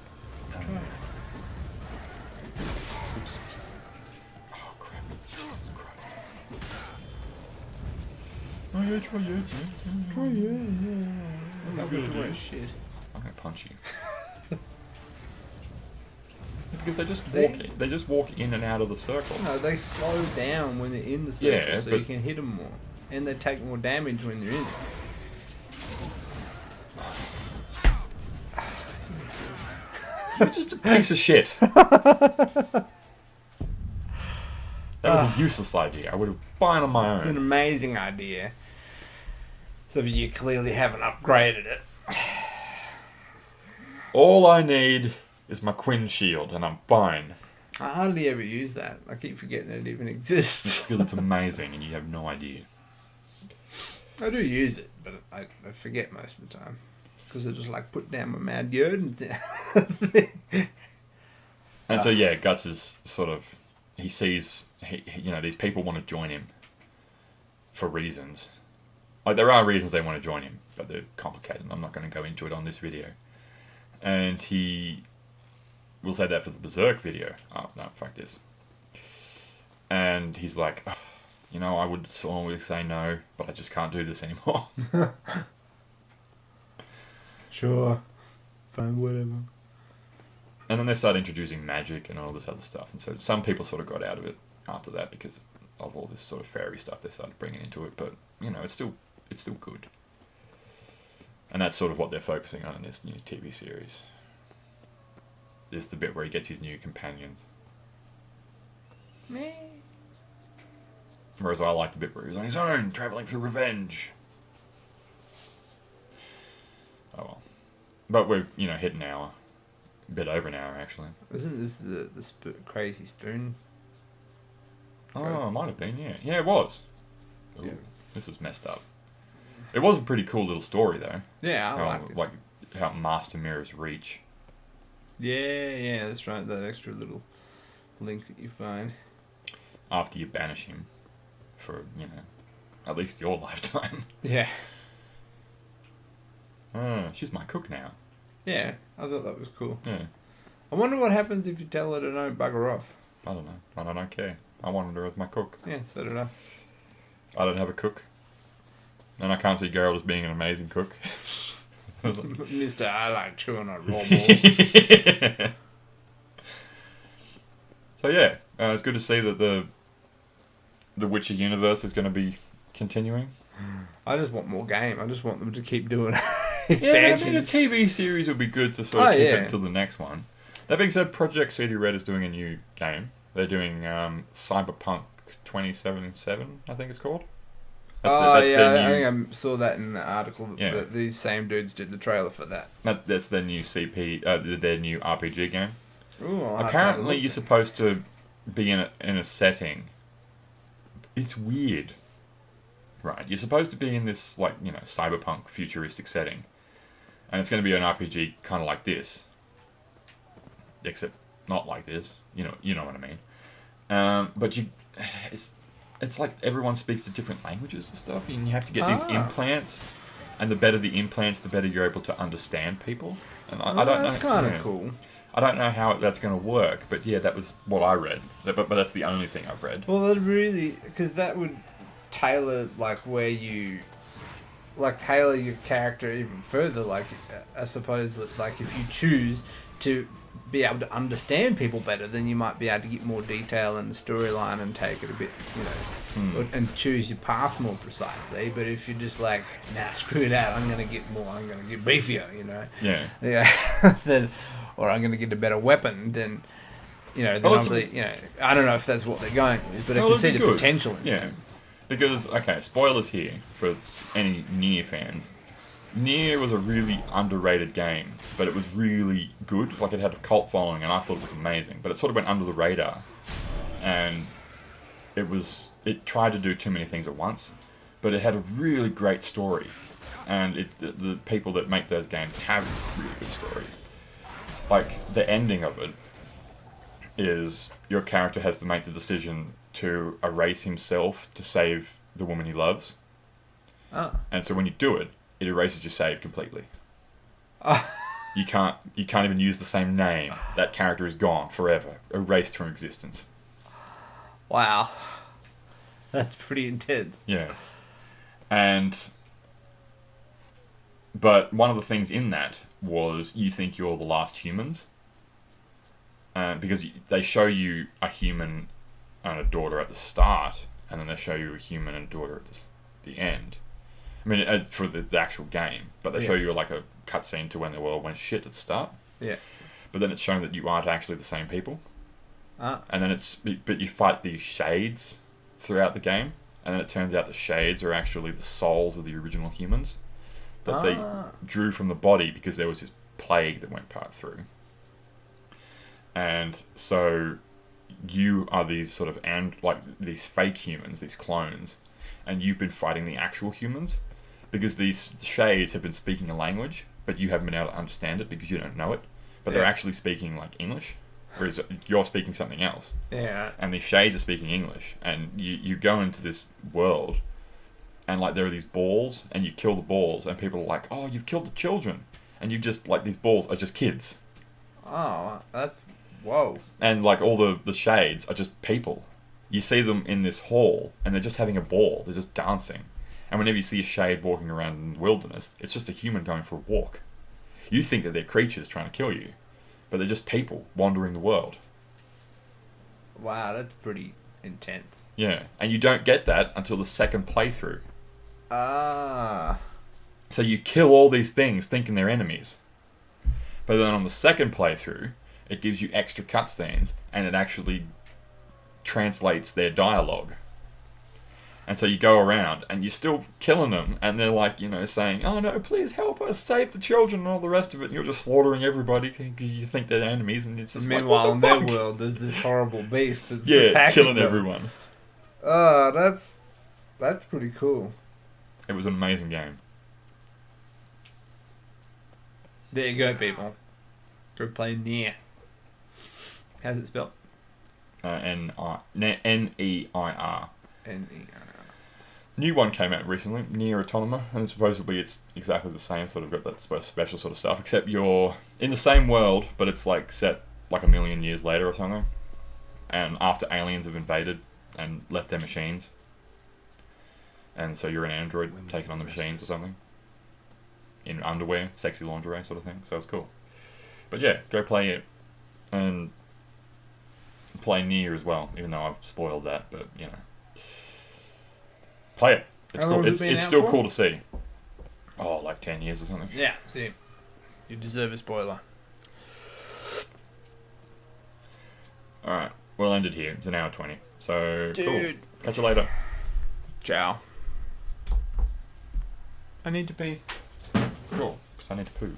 Oops. Oh, crap. Oh yeah, try it. Not good at that shit. I'm gonna punch you. Because they just walk in and out of the circle. No, they slow down when they're in the circle, Yeah, so but you can hit them more, and they take more damage when they're in it. You're just a piece of shit. That was a useless idea. I would have bought on my It's an own. amazing idea. So you clearly haven't upgraded it. All I need is my Quinn shield, and I'm fine. I hardly ever use that. I keep forgetting it even exists. Because it's amazing, and you have no idea. I do use it, but I forget most of the time. Because I just like put down my mad yard and And so yeah, Guts is sort of, he sees, these people want to join him for reasons. Like, there are reasons they want to join him, but they're complicated. I'm not going to go into it on this video. And we'll say that for the Berserk video. Oh, no, fuck this. And he's like, I would normally say no, but I just can't do this anymore. Sure. Fine, whatever. And then they start introducing magic and all this other stuff. And so some people sort of got out of it after that because of all this sort of fairy stuff they started bringing into it. But, it's still good. And that's sort of what they're focusing on in this new TV series. Is the bit where he gets his new companions. Me. Whereas I like the bit where he's on his own, travelling through revenge. Oh well. But we've, hit an hour. A bit over an hour, actually. Isn't this the crazy spoon? Oh, it might have been, yeah. Yeah, it was. Ooh, Yeah. This was messed up. It was a pretty cool little story, though. Yeah, I liked it. Like, how Master Mirror's reach. Yeah, that's right. That extra little link that you find. After you banish him. For, at least your lifetime. Yeah. She's my cook now. Yeah, I thought that was cool. Yeah. I wonder what happens if you tell her to don't bugger off. I don't know. And I don't care. I wanted her as my cook. Yeah, so did I. I don't have a cook. And I can't see Geralt as being an amazing cook. Mister, I like chewing on raw balls. So yeah, it's good to see that the Witcher universe is going to be continuing. I just want more game. I just want them to keep doing Yeah, I mean, a expansions. TV series would be good to sort of Oh, keep yeah. it until the next one. That being said, Project CD Red is doing a new game. They're doing Cyberpunk 2077, I think it's called. I their new, think I saw that in the article that, Yeah. that these same dudes did the trailer for that. that's their new their new RPG game. Ooh, I'll have to have a Apparently, look you're then. supposed to be in a setting. It's weird, right? You're supposed to be in this cyberpunk futuristic setting, and it's going to be an RPG kind of like this, except not like this. You know what I mean. But it's like everyone speaks to different languages and stuff, and you have to get these implants. And the better the implants, the better you're able to understand people. And I don't know. That's kind of yeah. cool. I don't know how that's going to work, but yeah, that was what I read. But that's the only thing I've read. Well, that really, because that would tailor tailor your character even further. Like, I suppose that if you choose to be able to understand people better, then you might be able to get more detail in the storyline and take it a bit, and choose your path more precisely. But if you're just like, nah, screw that, I'm gonna get beefier, Yeah. yeah, then, or I'm gonna get a better weapon, then. Then Well, it's obviously, I don't know if that's what they're going with, but I Well, can see it'd the be good. potential in Yeah. that. Because, okay, spoilers here for any Nier fans. Nier was a really underrated game, but it was really good. Like, it had a cult following, and I thought it was amazing. But it sort of went under the radar. And it tried to do too many things at once. But it had a really great story. And it's the people that make those games have really good stories. Like, the ending of it is your character has to make the decision to erase himself to save the woman he loves. Oh. And so when you do it, it erases your save completely. Oh. You can't even use the same name. That character is gone forever, erased from existence. Wow. That's pretty intense. Yeah. But one of the things in that was you think you're the last humans. Because they show you a human and a daughter at the start, and then they show you a human and a daughter at the end. I mean, for the actual game, but they show you like a cutscene to when the world went shit at the start. Yeah. But then it's shown that you aren't actually the same people. Ah. And then but you fight these shades throughout the game, and then it turns out the shades are actually the souls of the original humans that they drew from the body because there was this plague that went part through. And so you are these sort of these fake humans, these clones, and you've been fighting the actual humans because these shades have been speaking a language, but you haven't been able to understand it because you don't know it. But they're actually speaking like English, whereas you're speaking something else. Yeah. And these shades are speaking English, and you go into this world, and like there are these balls, and you kill the balls, and people are like, "Oh, you've killed the children," and you just like these balls are just kids. Oh, that's whoa. And like all the shades are just people. You see them in this hall, and they're just having a ball. They're just dancing. And whenever you see a shade walking around in the wilderness, it's just a human going for a walk. You think that they're creatures trying to kill you, but they're just people wandering the world. Wow, that's pretty intense. Yeah, and you don't get that until the second playthrough. Ah. So you kill all these things thinking they're enemies. But then on the second playthrough, it gives you extra cutscenes, and it actually translates their dialogue. And so you go around, and you're still killing them, and they're like, saying, "Oh no, please help us, save the children," and all the rest of it, and you're just slaughtering everybody because you think they're enemies, and it's just Meanwhile, like, in what the their fuck? world, there's this horrible beast that's Yeah, attacking killing them. everyone. Oh, that's pretty cool. It was an amazing game. There you go, people. Go play Nier. How's it spelled? Neir. Neir. New one came out recently, Nier Automata, and supposedly it's exactly the same, sort of got that special sort of stuff, except you're in the same world, but it's like set like a million years later or something. and after aliens have invaded and left their machines, and so you're an android taking on the machines or something in underwear, sexy lingerie sort of thing. So it's cool. But yeah, go play it and play Nier as well. Even though I've spoiled that, but you know, play it. It's How cool. long has it been It's out still for? cool to see. Oh, like 10 years or something. Yeah, see. You deserve a spoiler. Alright, we'll end it here. It's an hour 20. So, Dude. cool. Catch you later. Ciao. I need to pee. Cool, because I need to poo.